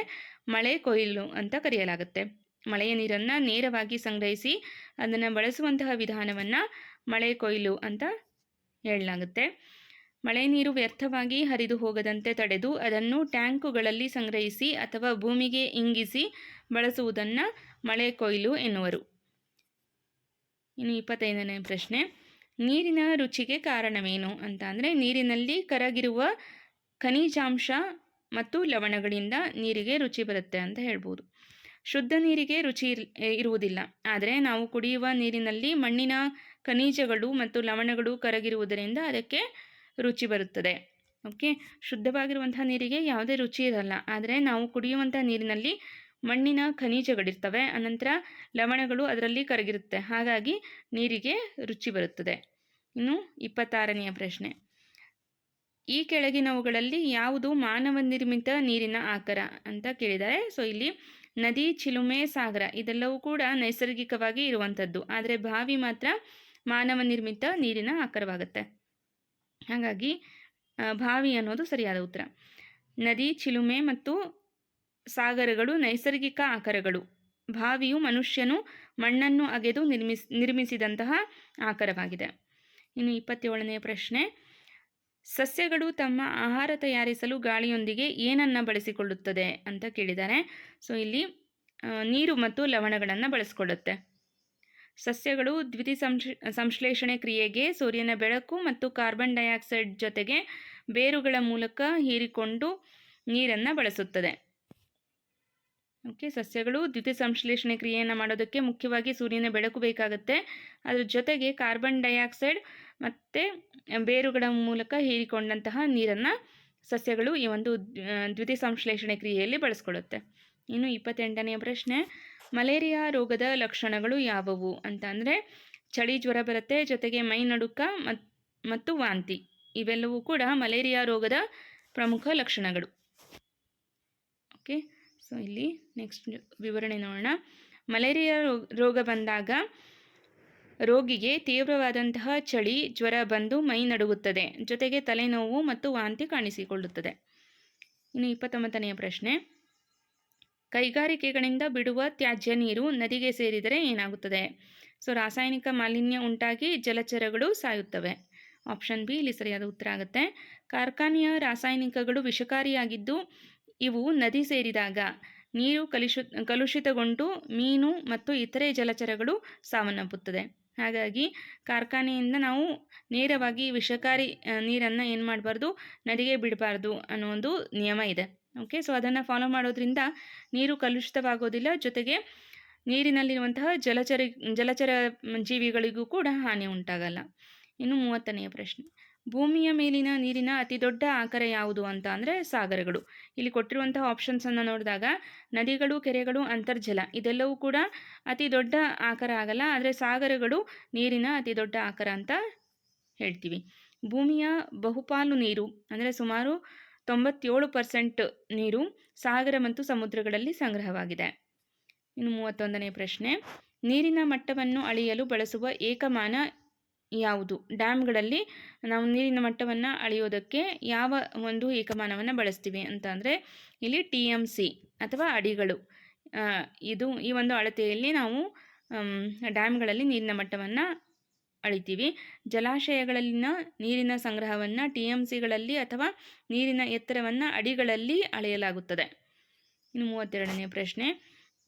ಮಳೆ ಕೊಯ್ಲು ಅಂತ ಕರೆಯಲಾಗುತ್ತೆ. ಮಳೆಯ ನೀರನ್ನು ನೇರವಾಗಿ ಸಂಗ್ರಹಿಸಿ ಅದನ್ನು ಬಳಸುವಂತಹ ವಿಧಾನವನ್ನು ಮಳೆ ಕೊಯ್ಲು ಅಂತ ಹೇಳಲಾಗುತ್ತೆ. ಮಳೆ ನೀರು ವ್ಯರ್ಥವಾಗಿ ಹರಿದು ಹೋಗದಂತೆ ತಡೆದು ಅದನ್ನು ಟ್ಯಾಂಕುಗಳಲ್ಲಿ ಸಂಗ್ರಹಿಸಿ ಅಥವಾ ಭೂಮಿಗೆ ಇಂಗಿಸಿ ಬಳಸುವುದನ್ನು ಮಳೆ ಕೊಯ್ಲು ಎನ್ನುವರು. ಇನ್ನು 25ನೇ ಪ್ರಶ್ನೆ, ನೀರಿನ ರುಚಿಗೆ ಕಾರಣವೇನು ಅಂತ ಅಂದರೆ ನೀರಿನಲ್ಲಿ ಕರಗಿರುವ ಖನಿಜಾಂಶ ಮತ್ತು ಲವಣಗಳಿಂದ ನೀರಿಗೆ ರುಚಿ ಬರುತ್ತೆ ಅಂತ ಹೇಳ್ಬೋದು. ಶುದ್ಧ ನೀರಿಗೆ ರುಚಿ ಇರುವುದಿಲ್ಲ, ಆದರೆ ನಾವು ಕುಡಿಯುವ ನೀರಿನಲ್ಲಿ ಮಣ್ಣಿನ ಖನಿಜಗಳು ಮತ್ತು ಲವಣಗಳು ಕರಗಿರುವುದರಿಂದ ಅದಕ್ಕೆ ರುಚಿ ಬರುತ್ತದೆ. ಓಕೆ, ಶುದ್ಧವಾಗಿರುವಂತಹ ನೀರಿಗೆ ಯಾವುದೇ ರುಚಿ ಇರಲ್ಲ, ಆದರೆ ನಾವು ಕುಡಿಯುವಂಥ ನೀರಿನಲ್ಲಿ ಮಣ್ಣಿನ ಖನಿಜಗಳಿರ್ತವೆ, ಅನಂತರ ಲವಣಗಳು ಅದರಲ್ಲಿ ಕರಗಿರುತ್ತೆ, ಹಾಗಾಗಿ ನೀರಿಗೆ ರುಚಿ ಬರುತ್ತದೆ. ಇನ್ನು 26ನೆಯ ಪ್ರಶ್ನೆ, ಈ ಕೆಳಗಿನವುಗಳಲ್ಲಿ ಯಾವುದು ಮಾನವ ನಿರ್ಮಿತ ನೀರಿನ ಆಕರ ಅಂತ ಕೇಳಿದ್ದಾರೆ. ಸೊ ಇಲ್ಲಿ ನದಿ, ಚಿಲುಮೆ, ಸಾಗರ ಇದೆಲ್ಲವೂ ಕೂಡ ನೈಸರ್ಗಿಕವಾಗಿ ಇರುವಂಥದ್ದು, ಆದರೆ ಬಾವಿ ಮಾತ್ರ ಮಾನವ ನಿರ್ಮಿತ ನೀರಿನ ಆಕರವಾಗುತ್ತೆ. ಹಾಗಾಗಿ ಬಾವಿ ಅನ್ನೋದು ಸರಿಯಾದ ಉತ್ತರ. ನದಿ, ಚಿಲುಮೆ ಮತ್ತು ಸಾಗರಗಳು ನೈಸರ್ಗಿಕ ಆಕರಗಳು. ಬಾವಿಯು ಮನುಷ್ಯನು ಮಣ್ಣನ್ನು ಅಗೆದು ನಿರ್ಮಿಸಿದಂತಹ ಆಕರವಾಗಿದೆ. ಇನ್ನು 27ನೇ ಪ್ರಶ್ನೆ, ಸಸ್ಯಗಳು ತಮ್ಮ ಆಹಾರ ತಯಾರಿಸಲು ಗಾಳಿಯೊಂದಿಗೆ ಏನನ್ನು ಬಳಸಿಕೊಳ್ಳುತ್ತದೆ ಅಂತ ಕೇಳಿದ್ದಾರೆ. ಸೊ ಇಲ್ಲಿ ನೀರು ಮತ್ತು ಲವಣಗಳನ್ನು ಬಳಸಿಕೊಳ್ಳುತ್ತೆ. ಸಸ್ಯಗಳು ಸಂಶ್ಲೇಷಣೆ ಕ್ರಿಯೆಗೆ ಸೂರ್ಯನ ಬೆಳಕು ಮತ್ತು ಕಾರ್ಬನ್ ಡೈಆಕ್ಸೈಡ್ ಜೊತೆಗೆ ಬೇರುಗಳ ಮೂಲಕ ಹೀರಿಕೊಂಡು ನೀರನ್ನು ಬಳಸುತ್ತದೆ. ಓಕೆ, ಸಸ್ಯಗಳು ಸಂಶ್ಲೇಷಣೆ ಕ್ರಿಯೆಯನ್ನು ಮಾಡೋದಕ್ಕೆ ಮುಖ್ಯವಾಗಿ ಸೂರ್ಯನ ಬೆಳಕು ಬೇಕಾಗುತ್ತೆ. ಅದ್ರ ಜೊತೆಗೆ ಕಾರ್ಬನ್ ಡೈಆಕ್ಸೈಡ್ ಮತ್ತು ಬೇರುಗಳ ಮೂಲಕ ಹೀರಿಕೊಂಡಂತಹ ನೀರನ್ನು ಸಸ್ಯಗಳು ಈ ಒಂದು ದ್ಯುತಿ ಸಂಶ್ಲೇಷಣೆ ಕ್ರಿಯೆಯಲ್ಲಿ ಬಳಸ್ಕೊಳ್ಳುತ್ತೆ. ಇನ್ನು 28ನೇ ಪ್ರಶ್ನೆ, ಮಲೇರಿಯಾ ರೋಗದ ಲಕ್ಷಣಗಳು ಯಾವುವು ಅಂತ ಅಂದರೆ ಚಳಿ ಜ್ವರ ಬರುತ್ತೆ, ಜೊತೆಗೆ ಮೈ ನಡುಕ ಮತ್ತು ವಾಂತಿ. ಇವೆಲ್ಲವೂ ಕೂಡ ಮಲೇರಿಯಾ ರೋಗದ ಪ್ರಮುಖ ಲಕ್ಷಣಗಳು. ಓಕೆ, ಸೊ ಇಲ್ಲಿ ನೆಕ್ಸ್ಟ್ ವಿವರಣೆ ನೋಡೋಣ. ಮಲೇರಿಯಾ ರೋಗ ಬಂದಾಗ ರೋಗಿಗೆ ತೀವ್ರವಾದಂತಹ ಚಳಿ ಜ್ವರ ಬಂದು ಮೈ ನಡುಗುತ್ತದೆ, ಜೊತೆಗೆ ತಲೆನೋವು ಮತ್ತು ವಾಂತಿ ಕಾಣಿಸಿಕೊಳ್ಳುತ್ತದೆ. ಇನ್ನು 29ನೇ ಪ್ರಶ್ನೆ, ಕೈಗಾರಿಕೆಗಳಿಂದ ಬಿಡುವ ತ್ಯಾಜ್ಯ ನೀರು ನದಿಗೆ ಸೇರಿದರೆ ಏನಾಗುತ್ತದೆ? ಸೊ ರಾಸಾಯನಿಕ ಮಾಲಿನ್ಯ ಉಂಟಾಗಿ ಜಲಚರಗಳು ಸಾಯುತ್ತವೆ. ಆಪ್ಷನ್ ಬಿ ಇಲ್ಲಿ ಸರಿಯಾದ ಉತ್ತರ ಆಗುತ್ತೆ. ಕಾರ್ಖಾನೆಯ ರಾಸಾಯನಿಕಗಳು ವಿಷಕಾರಿಯಾಗಿದ್ದು ಇವು ನದಿ ಸೇರಿದಾಗ ನೀರು ಕಲುಷಿತಗೊಂಡು ಮೀನು ಮತ್ತು ಇತರೆ ಜಲಚರಗಳು ಸಾವನ್ನಪ್ಪುತ್ತದೆ. ಹಾಗಾಗಿ ಕಾರ್ಖಾನೆಯಿಂದ ನಾವು ನೇರವಾಗಿ ವಿಷಕಾರಿ ನೀರನ್ನು ಏನು ಮಾಡಬಾರ್ದು, ನದಿಗೆ ಬಿಡಬಾರ್ದು ಅನ್ನೋ ಒಂದು ನಿಯಮ ಇದೆ. ಓಕೆ, ಸೊ ಅದನ್ನು ಫಾಲೋ ಮಾಡೋದ್ರಿಂದ ನೀರು ಕಲುಷಿತವಾಗೋದಿಲ್ಲ, ಜೊತೆಗೆ ನೀರಿನಲ್ಲಿರುವಂತಹ ಜಲಚರ ಜೀವಿಗಳಿಗೂ ಕೂಡ ಹಾನಿ ಉಂಟಾಗಲ್ಲ. ಇನ್ನು 30ನೇ ಪ್ರಶ್ನೆ, ಭೂಮಿಯ ಮೇಲಿನ ನೀರಿನ ಅತಿ ದೊಡ್ಡ ಆಕರ ಯಾವುದು ಅಂತ ಅಂದರೆ ಸಾಗರಗಳು. ಇಲ್ಲಿ ಕೊಟ್ಟಿರುವಂತಹ ಆಪ್ಷನ್ಸನ್ನು ನೋಡಿದಾಗ ನದಿಗಳು, ಕೆರೆಗಳು, ಅಂತರ್ಜಲ ಇದೆಲ್ಲವೂ ಕೂಡ ಅತಿ ದೊಡ್ಡ ಆಕಾರ ಆಗಲ್ಲ, ಆದರೆ ಸಾಗರಗಳು ನೀರಿನ ಅತಿ ದೊಡ್ಡ ಆಕಾರ ಅಂತ ಹೇಳ್ತೀವಿ. ಭೂಮಿಯ ಬಹುಪಾಲು ನೀರು ಅಂದರೆ ಸುಮಾರು 97% ನೀರು ಸಾಗರ ಮತ್ತು ಸಮುದ್ರಗಳಲ್ಲಿ ಸಂಗ್ರಹವಾಗಿದೆ. ಇನ್ನು 31ನೇ ಪ್ರಶ್ನೆ, ನೀರಿನ ಮಟ್ಟವನ್ನು ಅಳೆಯಲು ಬಳಸುವ ಏಕಮಾನ ಯಾವುದು? ಡ್ಯಾಮ್ಗಳಲ್ಲಿ ನಾವು ನೀರಿನ ಮಟ್ಟವನ್ನು ಅಳೆಯೋದಕ್ಕೆ ಯಾವ ಒಂದು ಏಕಮಾನವನ್ನು ಬಳಸ್ತೀವಿ ಅಂತ ಅಂದರೆ ಇಲ್ಲಿ TMC ಅಥವಾ ಅಡಿಗಳು. ಈ ಒಂದು ಅಳತೆಯಲ್ಲಿ ನಾವು ಡ್ಯಾಮ್ಗಳಲ್ಲಿ ನೀರಿನ ಮಟ್ಟವನ್ನು ಅಳಿತೀವಿ. ಜಲಾಶಯಗಳಲ್ಲಿನ ನೀರಿನ ಸಂಗ್ರಹವನ್ನು TMCಗಳಲ್ಲಿ ಅಥವಾ ನೀರಿನ ಎತ್ತರವನ್ನು ಅಡಿಗಳಲ್ಲಿ ಅಳೆಯಲಾಗುತ್ತದೆ. ಇನ್ನು 32ನೇ ಪ್ರಶ್ನೆ,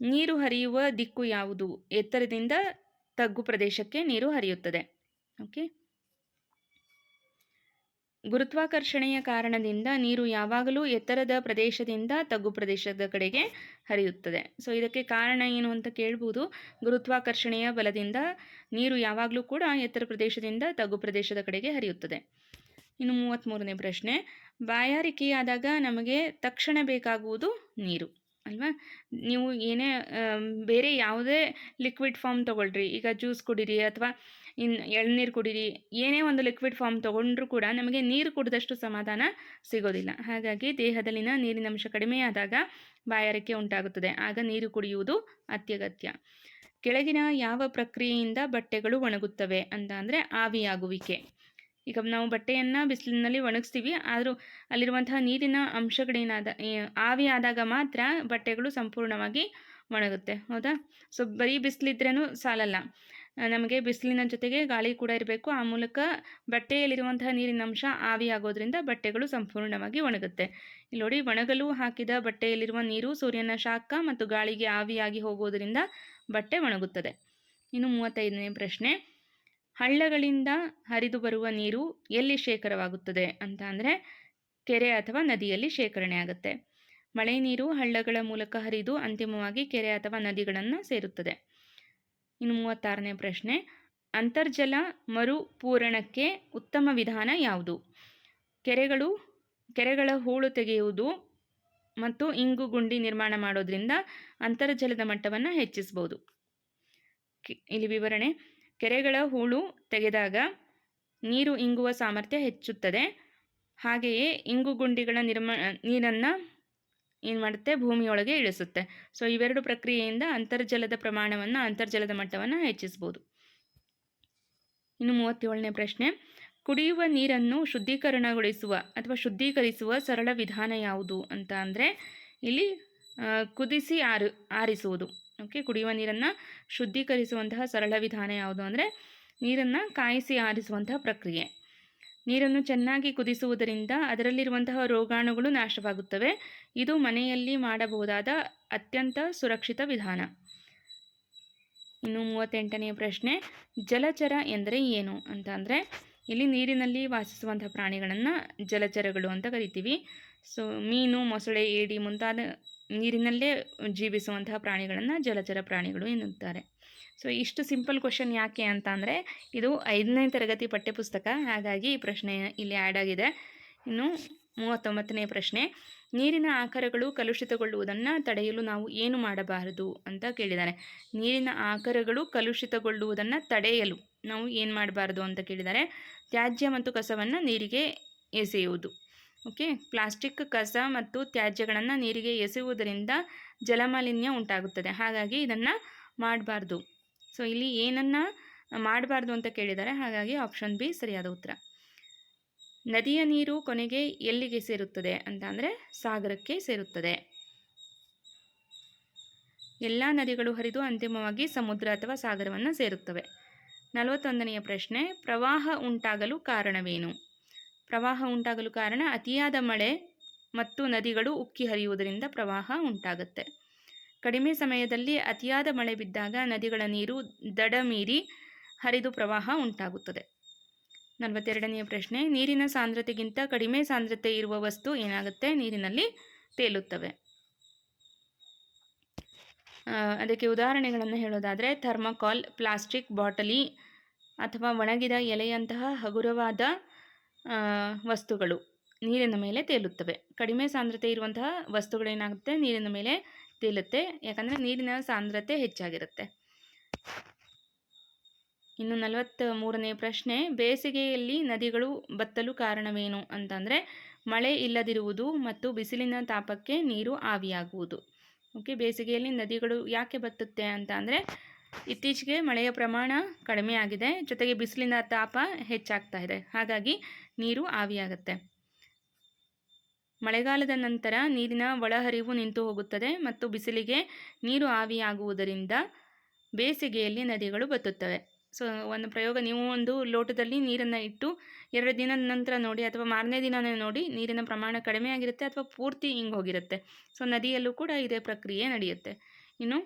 ನೀರು ಹರಿಯುವ ದಿಕ್ಕು ಯಾವುದು? ಎತ್ತರದಿಂದ ತಗ್ಗು ಪ್ರದೇಶಕ್ಕೆ ನೀರು ಹರಿಯುತ್ತದೆ. ಓಕೆ, ಗುರುತ್ವಾಕರ್ಷಣೆಯ ಕಾರಣದಿಂದ ನೀರು ಯಾವಾಗಲೂ ಎತ್ತರದ ಪ್ರದೇಶದಿಂದ ತಗ್ಗು ಪ್ರದೇಶದ ಕಡೆಗೆ ಹರಿಯುತ್ತದೆ. ಸೊ ಇದಕ್ಕೆ ಕಾರಣ ಏನು ಅಂತ ಕೇಳ್ಬೋದು. ಗುರುತ್ವಾಕರ್ಷಣೆಯ ಬಲದಿಂದ ನೀರು ಯಾವಾಗಲೂ ಕೂಡ ಎತ್ತರ ಪ್ರದೇಶದಿಂದ ತಗ್ಗು ಪ್ರದೇಶದ ಕಡೆಗೆ ಹರಿಯುತ್ತದೆ. ಇನ್ನು 33ನೇ ಪ್ರಶ್ನೆ, ಬಾಯಾರಿಕೆಯಾದಾಗ ನಮಗೆ ತಕ್ಷಣ ಬೇಕಾಗುವುದು ನೀರು ಅಲ್ವಾ? ನೀವು ಏನೇ ಬೇರೆ ಯಾವುದೇ ಲಿಕ್ವಿಡ್ ಫಾರ್ಮ್ ತೊಗೊಳ್ರಿ, ಈಗ ಜ್ಯೂಸ್ ಕುಡೀರಿ ಅಥವಾ ಎಳ್ನೀರು ಕುಡೀರಿ, ಏನೇ ಒಂದು ಲಿಕ್ವಿಡ್ ಫಾರ್ಮ್ ತೊಗೊಂಡ್ರೂ ಕೂಡ ನಮಗೆ ನೀರು ಕುಡಿದಷ್ಟು ಸಮಾಧಾನ ಸಿಗೋದಿಲ್ಲ. ಹಾಗಾಗಿ ದೇಹದಲ್ಲಿನ ನೀರಿನಂಶ ಕಡಿಮೆಯಾದಾಗ ಬಾಯಾರಿಕೆ ಉಂಟಾಗುತ್ತದೆ. ಆಗ ನೀರು ಕುಡಿಯುವುದು ಅತ್ಯಗತ್ಯ. ಕೆಳಗಿನ ಯಾವ ಪ್ರಕ್ರಿಯೆಯಿಂದ ಬಟ್ಟೆಗಳು ಒಣಗುತ್ತವೆ ಅಂತ ಅಂದರೆ ಆವಿಯಾಗುವಿಕೆ. ಈಗ ನಾವು ಬಟ್ಟೆಯನ್ನು ಬಿಸಿಲಿನಲ್ಲಿ ಒಣಗಿಸ್ತೀವಿ, ಆದರೂ ಅಲ್ಲಿರುವಂತಹ ನೀರಿನ ಅಂಶಗಳೇನಾದ ಆವಿ ಆದಾಗ ಮಾತ್ರ ಬಟ್ಟೆಗಳು ಸಂಪೂರ್ಣವಾಗಿ ಒಣಗುತ್ತೆ. ಹೌದಾ? ಸೊ ಬರೀ ಬಿಸಿಲಿದ್ರೂ ಸಾಲಲ್ಲ, ನಮಗೆ ಬಿಸಿಲಿನ ಜೊತೆಗೆ ಗಾಳಿ ಕೂಡ ಇರಬೇಕು. ಆ ಮೂಲಕ ಬಟ್ಟೆಯಲ್ಲಿರುವಂತಹ ನೀರಿನ ಅಂಶ ಆವಿಯಾಗೋದ್ರಿಂದ ಬಟ್ಟೆಗಳು ಸಂಪೂರ್ಣವಾಗಿ ಒಣಗುತ್ತೆ. ಇಲ್ಲಿ ನೋಡಿ, ಒಣಗಲು ಹಾಕಿದ ಬಟ್ಟೆಯಲ್ಲಿರುವ ನೀರು ಸೂರ್ಯನ ಶಾಖ ಮತ್ತು ಗಾಳಿಗೆ ಆವಿಯಾಗಿ ಹೋಗೋದರಿಂದ ಬಟ್ಟೆ ಒಣಗುತ್ತದೆ. ಇನ್ನು 35ನೇ ಪ್ರಶ್ನೆ, ಹಳ್ಳಗಳಿಂದ ಹರಿದು ಬರುವ ನೀರು ಎಲ್ಲಿ ಶೇಖರವಾಗುತ್ತದೆ ಅಂತ ಅಂದರೆ ಕೆರೆ ಅಥವಾ ನದಿಯಲ್ಲಿ ಶೇಖರಣೆ ಆಗುತ್ತೆ. ಮಳೆ ನೀರು ಹಳ್ಳಗಳ ಮೂಲಕ ಹರಿದು ಅಂತಿಮವಾಗಿ ಕೆರೆ ಅಥವಾ ನದಿಗಳನ್ನು ಸೇರುತ್ತದೆ. ಇನ್ನು 36ನೇ ಪ್ರಶ್ನೆ, ಅಂತರ್ಜಲ ಮರುಪೂರಣಕ್ಕೆ ಉತ್ತಮ ವಿಧಾನ ಯಾವುದು? ಕೆರೆಗಳ ಹೂಳು ತೆಗೆಯುವುದು ಮತ್ತು ಇಂಗು ಗುಂಡಿ ನಿರ್ಮಾಣ ಮಾಡೋದ್ರಿಂದ ಅಂತರ್ಜಲದ ಮಟ್ಟವನ್ನು ಹೆಚ್ಚಿಸಬಹುದು. ಇಲ್ಲಿ ವಿವರಣೆ, ಕೆರೆಗಳ ಹೂಳು ತೆಗೆದಾಗ ನೀರು ಇಂಗುವ ಸಾಮರ್ಥ್ಯ ಹೆಚ್ಚುತ್ತದೆ. ಹಾಗೆಯೇ ಇಂಗು ಗುಂಡಿಗಳ ನೀರನ್ನು ಏನು ಮಾಡುತ್ತೆ, ಭೂಮಿಯೊಳಗೆ ಇಳಿಸುತ್ತೆ. ಸೊ ಇವೆರಡು ಪ್ರಕ್ರಿಯೆಯಿಂದ ಅಂತರ್ಜಲದ ಮಟ್ಟವನ್ನು ಹೆಚ್ಚಿಸ್ಬೋದು. ಇನ್ನು 37ನೇ ಪ್ರಶ್ನೆ, ಕುಡಿಯುವ ನೀರನ್ನು ಶುದ್ಧೀಕರಿಸುವ ಸರಳ ವಿಧಾನ ಯಾವುದು ಅಂತ ಅಂದರೆ ಇಲ್ಲಿ ಕುದಿಸಿ ಆರಿಸುವುದು. ಓಕೆ, ಕುಡಿಯುವ ನೀರನ್ನು ಶುದ್ಧೀಕರಿಸುವಂತಹ ಸರಳ ವಿಧಾನ ಯಾವುದು ಅಂದರೆ ನೀರನ್ನು ಕಾಯಿಸಿ ಆರಿಸುವಂತಹ ಪ್ರಕ್ರಿಯೆ. ನೀರನ್ನು ಚೆನ್ನಾಗಿ ಕುದಿಸುವುದರಿಂದ ಅದರಲ್ಲಿರುವಂತಹ ರೋಗಾಣುಗಳು ನಾಶವಾಗುತ್ತವೆ. ಇದು ಮನೆಯಲ್ಲಿ ಮಾಡಬಹುದಾದ ಅತ್ಯಂತ ಸುರಕ್ಷಿತ ವಿಧಾನ. ಇನ್ನು 38ನೇ ಪ್ರಶ್ನೆ, ಜಲಚರ ಎಂದರೆ ಏನು ಅಂತ ಅಂದರೆ ಇಲ್ಲಿ ನೀರಿನಲ್ಲಿ ವಾಸಿಸುವಂತಹ ಪ್ರಾಣಿಗಳನ್ನು ಜಲಚರಗಳು ಅಂತ ಕರಿತೀವಿ. ಸೊ ಮೀನು, ಮೊಸಳೆ, ಏಡಿ ಮುಂತಾದ ನೀರಿನಲ್ಲೇ ಜೀವಿಸುವಂತಹ ಪ್ರಾಣಿಗಳನ್ನು ಜಲಚರ ಪ್ರಾಣಿಗಳು ಎನ್ನುತ್ತಾರೆ. ಸೊ ಇಷ್ಟು ಸಿಂಪಲ್ ಕ್ವಶನ್ ಯಾಕೆ ಅಂತ ಅಂದರೆ ಇದು 5ನೇ ತರಗತಿ ಪಠ್ಯಪುಸ್ತಕ, ಹಾಗಾಗಿ ಈ ಪ್ರಶ್ನೆ ಇಲ್ಲಿ ಆ್ಯಡ್ ಆಗಿದೆ. ಇನ್ನು 39ನೇ ಪ್ರಶ್ನೆ, ನೀರಿನ ಆಕಾರಗಳು ಕಲುಷಿತಗೊಳ್ಳುವುದನ್ನು ತಡೆಯಲು ನಾವು ಏನು ಮಾಡಬಾರದು ಅಂತ ಕೇಳಿದ್ದಾರೆ. ನೀರಿನ ಆಕಾರಗಳು ಕಲುಷಿತಗೊಳ್ಳುವುದನ್ನು ತಡೆಯಲು ನಾವು ಏನು ಮಾಡಬಾರ್ದು ಅಂತ ಕೇಳಿದ್ದಾರೆ. ತ್ಯಾಜ್ಯ ಮತ್ತು ಕಸವನ್ನು ನೀರಿಗೆ ಎಸೆಯುವುದು. ಓಕೆ, ಪ್ಲಾಸ್ಟಿಕ್, ಕಸ ಮತ್ತು ತ್ಯಾಜ್ಯಗಳನ್ನು ನೀರಿಗೆ ಎಸೆಯುವುದರಿಂದ ಜಲಮಾಲಿನ್ಯ ಉಂಟಾಗುತ್ತದೆ, ಹಾಗಾಗಿ ಇದನ್ನು ಮಾಡಬಾರ್ದು. ಸೊ ಇಲ್ಲಿ ಏನನ್ನು ಮಾಡಬಾರ್ದು ಅಂತ ಕೇಳಿದ್ದಾರೆ, ಹಾಗಾಗಿ ಆಪ್ಷನ್ ಬಿ ಸರಿಯಾದ ಉತ್ತರ. ನದಿಯ ನೀರು ಕೊನೆಗೆ ಎಲ್ಲಿಗೆ ಸೇರುತ್ತದೆ ಅಂತ ಅಂದರೆ ಸಾಗರಕ್ಕೆ ಸೇರುತ್ತದೆ. ಎಲ್ಲ ನದಿಗಳು ಹರಿದು ಅಂತಿಮವಾಗಿ ಸಮುದ್ರ ಅಥವಾ ಸಾಗರವನ್ನು ಸೇರುತ್ತವೆ. 41ನೆಯ ಪ್ರಶ್ನೆ, ಪ್ರವಾಹ ಉಂಟಾಗಲು ಕಾರಣವೇನು? ಪ್ರವಾಹ ಉಂಟಾಗಲು ಕಾರಣ ಅತಿಯಾದ ಮಳೆ ಮತ್ತು ನದಿಗಳು ಉಕ್ಕಿ ಹರಿಯುವುದರಿಂದ ಪ್ರವಾಹ ಉಂಟಾಗುತ್ತೆ. ಕಡಿಮೆ ಸಮಯದಲ್ಲಿ ಅತಿಯಾದ ಮಳೆ ಬಿದ್ದಾಗ ನದಿಗಳ ನೀರು ದಡ ಮೀರಿ ಹರಿದು ಪ್ರವಾಹ ಉಂಟಾಗುತ್ತದೆ. 42ನೆಯ ಪ್ರಶ್ನೆ, ನೀರಿನ ಸಾಂದ್ರತೆಗಿಂತ ಕಡಿಮೆ ಸಾಂದ್ರತೆ ಇರುವ ವಸ್ತು ಏನಾಗುತ್ತೆ? ನೀರಿನಲ್ಲಿ ತೇಲುತ್ತವೆ. ಅದಕ್ಕೆ ಉದಾಹರಣೆಗಳನ್ನು ಹೇಳೋದಾದರೆ ಥರ್ಮೋಕಾಲ್, ಪ್ಲಾಸ್ಟಿಕ್ ಬಾಟಲಿ ಅಥವಾ ಒಣಗಿದ ಎಲೆಯಂತಹ ಹಗುರವಾದ ವಸ್ತುಗಳು ನೀರಿನ ಮೇಲೆ ತೇಲುತ್ತವೆ. ಕಡಿಮೆ ಸಾಂದ್ರತೆ ಇರುವಂತಹ ವಸ್ತುಗಳೇನಾಗುತ್ತೆ? ನೀರಿನ ಮೇಲೆ ತೇಲುತ್ತೆ, ಯಾಕಂದರೆ ನೀರಿನ ಸಾಂದ್ರತೆ ಹೆಚ್ಚಾಗಿರುತ್ತೆ. ಇನ್ನು 43ನೇ ಪ್ರಶ್ನೆ, ಬೇಸಿಗೆಯಲ್ಲಿ ನದಿಗಳು ಬತ್ತಲು ಕಾರಣವೇನು ಅಂತಂದರೆ ಮಳೆ ಇಲ್ಲದಿರುವುದು ಮತ್ತು ಬಿಸಿಲಿನ ತಾಪಕ್ಕೆ ನೀರು ಆವಿಯಾಗುವುದು. ಓಕೆ, ಬೇಸಿಗೆಯಲ್ಲಿ ನದಿಗಳು ಯಾಕೆ ಬತ್ತುತ್ತೆ ಅಂತ ಅಂದರೆ ಇತ್ತೀಚೆಗೆ ಮಳೆಯ ಪ್ರಮಾಣ ಕಡಿಮೆ ಆಗಿದೆ, ಜೊತೆಗೆ ಬಿಸಿಲಿನ ತಾಪ ಹೆಚ್ಚಾಗ್ತಾ ಇದೆ, ಹಾಗಾಗಿ ನೀರು ಆವಿಯಾಗುತ್ತೆ. ಮಳೆಗಾಲದ ನಂತರ ನೀರಿನ ಒಳಹರಿವು ನಿಂತು ಹೋಗುತ್ತದೆ ಮತ್ತು ಬಿಸಿಲಿಗೆ ನೀರು ಆವಿಯಾಗುವುದರಿಂದ ಬೇಸಿಗೆಯಲ್ಲಿ ನದಿಗಳು ಬತ್ತುತ್ತವೆ. ಸೊ ಒಂದು ಪ್ರಯೋಗ, ನೀವು ಒಂದು ಲೋಟದಲ್ಲಿ ನೀರನ್ನು ಇಟ್ಟು 2 ದಿನದ ನಂತರ ನೋಡಿ ಅಥವಾ ಮಾರನೇ ದಿನವೇ ನೋಡಿ, ನೀರಿನ ಪ್ರಮಾಣ ಕಡಿಮೆ ಆಗಿರುತ್ತೆ ಅಥವಾ ಪೂರ್ತಿ ಹೋಗಿರುತ್ತೆ. ಸೊ ನದಿಯಲ್ಲೂ ಕೂಡ ಇದೇ ಪ್ರಕ್ರಿಯೆ ನಡೆಯುತ್ತೆ. ಇನ್ನು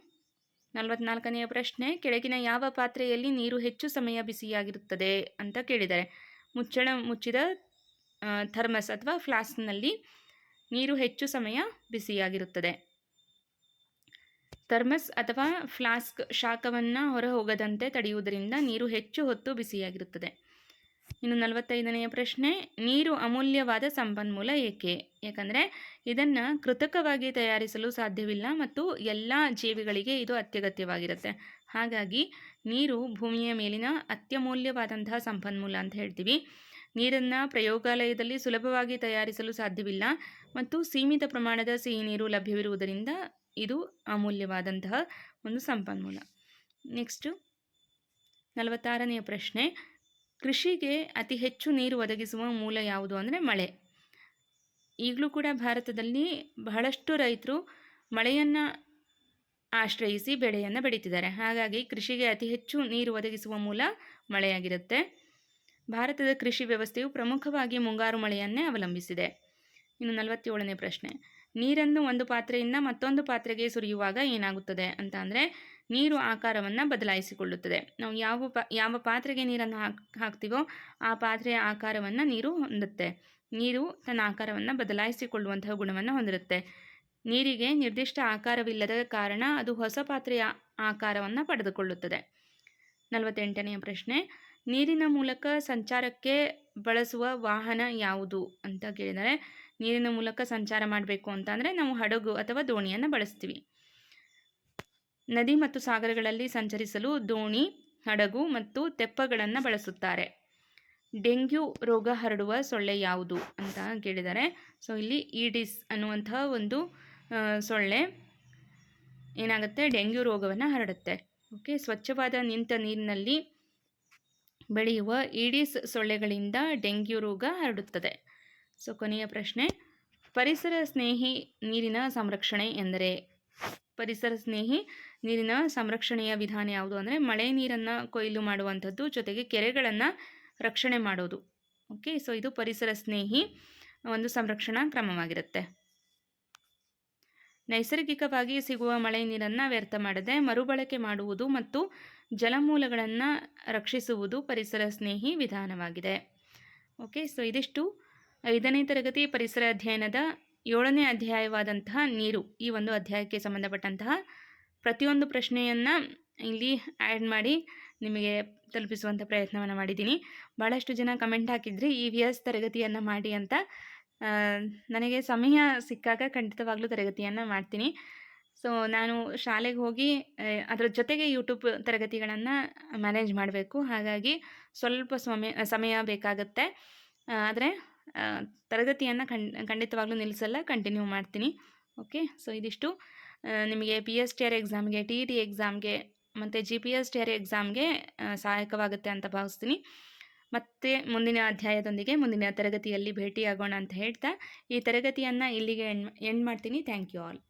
44ನೆಯ ಪ್ರಶ್ನೆ, ಕೆಳಗಿನ ಯಾವ ಪಾತ್ರೆಯಲ್ಲಿ ನೀರು ಹೆಚ್ಚು ಸಮಯ ಬಿಸಿಯಾಗಿರುತ್ತದೆ ಅಂತ ಕೇಳಿದ್ದಾರೆ. ಮುಚ್ಚಳ ಮುಚ್ಚಿದ ಥರ್ಮಸ್ ಅಥವಾ ಫ್ಲಾಸ್ಕ್ನಲ್ಲಿ ನೀರು ಹೆಚ್ಚು ಸಮಯ ಬಿಸಿಯಾಗಿರುತ್ತದೆ. ಥರ್ಮಸ್ ಅಥವಾ ಫ್ಲಾಸ್ಕ್ ಶಾಖವನ್ನು ಹೊರಹೋಗದಂತೆ ತಡೆಯುವುದರಿಂದ ನೀರು ಹೆಚ್ಚು ಹೊತ್ತು ಬಿಸಿಯಾಗಿರುತ್ತದೆ. ಇನ್ನು 45ನೆಯ ಪ್ರಶ್ನೆ, ನೀರು ಅಮೂಲ್ಯವಾದ ಸಂಪನ್ಮೂಲ ಏಕೆ? ಯಾಕಂದರೆ ಇದನ್ನು ಕೃತಕವಾಗಿ ತಯಾರಿಸಲು ಸಾಧ್ಯವಿಲ್ಲ ಮತ್ತು ಎಲ್ಲ ಜೀವಿಗಳಿಗೆ ಇದು ಅತ್ಯಗತ್ಯವಾಗಿರುತ್ತೆ, ಹಾಗಾಗಿ ನೀರು ಭೂಮಿಯ ಮೇಲಿನ ಅತ್ಯಮೂಲ್ಯವಾದಂತಹ ಸಂಪನ್ಮೂಲ ಅಂತ ಹೇಳ್ತೀವಿ. ನೀರನ್ನು ಪ್ರಯೋಗಾಲಯದಲ್ಲಿ ಸುಲಭವಾಗಿ ತಯಾರಿಸಲು ಸಾಧ್ಯವಿಲ್ಲ ಮತ್ತು ಸೀಮಿತ ಪ್ರಮಾಣದ ಸಿಹಿ ನೀರು ಲಭ್ಯವಿರುವುದರಿಂದ ಇದು ಅಮೂಲ್ಯವಾದಂತಹ ಒಂದು ಸಂಪನ್ಮೂಲ. ನೆಕ್ಸ್ಟು 46ನೆಯ ಪ್ರಶ್ನೆ, ಕೃಷಿಗೆ ಅತಿ ಹೆಚ್ಚು ನೀರು ಒದಗಿಸುವ ಮೂಲ ಯಾವುದು ಅಂದರೆ ಮಳೆ. ಈಗಲೂ ಕೂಡ ಭಾರತದಲ್ಲಿ ಬಹಳಷ್ಟು ರೈತರು ಮಳೆಯನ್ನು ಆಶ್ರಯಿಸಿ ಬೆಳೆಯನ್ನು ಬೆಳೀತಿದ್ದಾರೆ, ಹಾಗಾಗಿ ಕೃಷಿಗೆ ಅತಿ ಹೆಚ್ಚು ನೀರು ಒದಗಿಸುವ ಮೂಲ ಮಳೆಯಾಗಿರುತ್ತೆ. ಭಾರತದ ಕೃಷಿ ವ್ಯವಸ್ಥೆಯು ಪ್ರಮುಖವಾಗಿ ಮುಂಗಾರು ಮಳೆಯನ್ನೇ ಅವಲಂಬಿಸಿದೆ. ಇನ್ನು 47ನೇ ಪ್ರಶ್ನೆ, ನೀರನ್ನು ಒಂದು ಪಾತ್ರೆಯಿಂದ ಮತ್ತೊಂದು ಪಾತ್ರೆಗೆ ಸುರಿಯುವಾಗ ಏನಾಗುತ್ತದೆ ಅಂತ ಅಂದರೆ ನೀರು ಆಕಾರವನ್ನು ಬದಲಾಯಿಸಿಕೊಳ್ಳುತ್ತದೆ. ನಾವು ಯಾವ ಪಾತ್ರೆಗೆ ನೀರನ್ನು ಹಾಕ್ತೀವೋ ಆ ಪಾತ್ರೆಯ ಆಕಾರವನ್ನು ನೀರು ಹೊಂದುತ್ತೆ. ನೀರು ತನ್ನ ಆಕಾರವನ್ನು ಬದಲಾಯಿಸಿಕೊಳ್ಳುವಂತಹ ಗುಣವನ್ನು ಹೊಂದಿರುತ್ತೆ. ನೀರಿಗೆ ನಿರ್ದಿಷ್ಟ ಆಕಾರವಿಲ್ಲದ ಕಾರಣ ಅದು ಹೊಸ ಪಾತ್ರೆಯ ಆಕಾರವನ್ನು ಪಡೆದುಕೊಳ್ಳುತ್ತದೆ. 48ನೆಯ ಪ್ರಶ್ನೆ, ನೀರಿನ ಮೂಲಕ ಸಂಚಾರಕ್ಕೆ ಬಳಸುವ ವಾಹನ ಯಾವುದು ಅಂತ ಕೇಳಿದರೆ, ನೀರಿನ ಮೂಲಕ ಸಂಚಾರ ಮಾಡಬೇಕು ಅಂತಂದರೆ ನಾವು ಹಡಗು ಅಥವಾ ದೋಣಿಯನ್ನು ಬಳಸ್ತೀವಿ. ನದಿ ಮತ್ತು ಸಾಗರಗಳಲ್ಲಿ ಸಂಚರಿಸಲು ದೋಣಿ, ಹಡಗು ಮತ್ತು ತೆಪ್ಪಗಳನ್ನು ಬಳಸುತ್ತಾರೆ. ಡೆಂಗ್ಯೂ ರೋಗ ಹರಡುವ ಸೊಳ್ಳೆ ಯಾವುದು ಅಂತ ಕೇಳಿದ್ದಾರೆ. ಸೊ ಇಲ್ಲಿ ಈಡಿಸ್ ಅನ್ನುವಂತಹ ಒಂದು ಸೊಳ್ಳೆ ಏನಾಗುತ್ತೆ, ಡೆಂಗ್ಯೂ ರೋಗವನ್ನು ಹರಡುತ್ತೆ. ಓಕೆ, ಸ್ವಚ್ಛವಾದ ನಿಂತ ನೀರಿನಲ್ಲಿ ಬೆಳೆಯುವ ಈಡಿಸ್ ಸೊಳ್ಳೆಗಳಿಂದ ಡೆಂಗ್ಯೂ ರೋಗ ಹರಡುತ್ತದೆ. ಸೊ ಕೊನೆಯ ಪ್ರಶ್ನೆ, ಪರಿಸರ ಸ್ನೇಹಿ ನೀರಿನ ಸಂರಕ್ಷಣೆ ಎಂದರೆ? ಪರಿಸರ ಸ್ನೇಹಿ ನೀರಿನ ಸಂರಕ್ಷಣೆಯ ವಿಧಾನ ಯಾವುದು ಅಂದರೆ ಮಳೆ ನೀರನ್ನು ಕೊಯ್ಲು ಮಾಡುವಂಥದ್ದು, ಜೊತೆಗೆ ಕೆರೆಗಳನ್ನು ರಕ್ಷಣೆ ಮಾಡೋದು. ಓಕೆ, ಸೊ ಇದು ಪರಿಸರ ಸ್ನೇಹಿ ಒಂದು ಸಂರಕ್ಷಣಾ ಕ್ರಮವಾಗಿರುತ್ತೆ. ನೈಸರ್ಗಿಕವಾಗಿ ಸಿಗುವ ಮಳೆ ನೀರನ್ನು ವ್ಯರ್ಥ ಮಾಡದೆ ಮರುಬಳಕೆ ಮಾಡುವುದು ಮತ್ತು ಜಲಮೂಲಗಳನ್ನು ರಕ್ಷಿಸುವುದು ಪರಿಸರ ಸ್ನೇಹಿ ವಿಧಾನವಾಗಿದೆ. ಓಕೆ, ಸೊ ಇದಿಷ್ಟು 5ನೇ ತರಗತಿ ಪರಿಸರ ಅಧ್ಯಯನದ 7ನೇ ಅಧ್ಯಾಯವಾದಂತಹ ನೀರು, ಈ ಒಂದು ಅಧ್ಯಾಯಕ್ಕೆ ಸಂಬಂಧಪಟ್ಟಂತಹ ಪ್ರತಿಯೊಂದು ಪ್ರಶ್ನೆಯನ್ನು ಇಲ್ಲಿ ಆ್ಯಡ್ ಮಾಡಿ ನಿಮಗೆ ತಲುಪಿಸುವಂಥ ಪ್ರಯತ್ನವನ್ನು ಮಾಡಿದ್ದೀನಿ. ಭಾಳಷ್ಟು ಜನ ಕಮೆಂಟ್ ಹಾಕಿದ್ರಿ EVS ತರಗತಿಯನ್ನು ಮಾಡಿ ಅಂತ. ನನಗೆ ಸಮಯ ಸಿಕ್ಕಾಗ ಖಂಡಿತವಾಗ್ಲೂ ತರಗತಿಯನ್ನು ಮಾಡ್ತೀನಿ. ಸೊ ನಾನು ಶಾಲೆಗೆ ಹೋಗಿ ಅದರ ಜೊತೆಗೆ ಯೂಟ್ಯೂಬ್ ತರಗತಿಗಳನ್ನು ಮ್ಯಾನೇಜ್ ಮಾಡಬೇಕು. ಹಾಗಾಗಿ ಸ್ವಲ್ಪ ಸಮಯ ಬೇಕಾಗುತ್ತೆ. ಆದರೆ ತರಗತಿಯನ್ನು ಖಂಡಿತವಾಗ್ಲೂ ನಿಲ್ಲಿಸಲ್ಲ, ಕಂಟಿನ್ಯೂ ಮಾಡ್ತೀನಿ. ಓಕೆ, ಸೊ ಇದಿಷ್ಟು ನಿಮಗೆ PSTR ಎಕ್ಸಾಮ್ಗೆ, TET ಎಕ್ಸಾಮ್ಗೆ ಮತ್ತು GPSTR ಎಕ್ಸಾಮ್ಗೆ ಸಹಾಯಕವಾಗುತ್ತೆ ಅಂತ ಭಾವಿಸ್ತೀನಿ. ಮತ್ತು ಮುಂದಿನ ಅಧ್ಯಾಯದೊಂದಿಗೆ ಮುಂದಿನ ತರಗತಿಯಲ್ಲಿ ಭೇಟಿಯಾಗೋಣ ಅಂತ ಹೇಳ್ತಾ ಈ ತರಗತಿಯನ್ನು ಇಲ್ಲಿಗೆ ಎಂಡ್ ಮಾಡ್ತೀನಿ. Thank you all.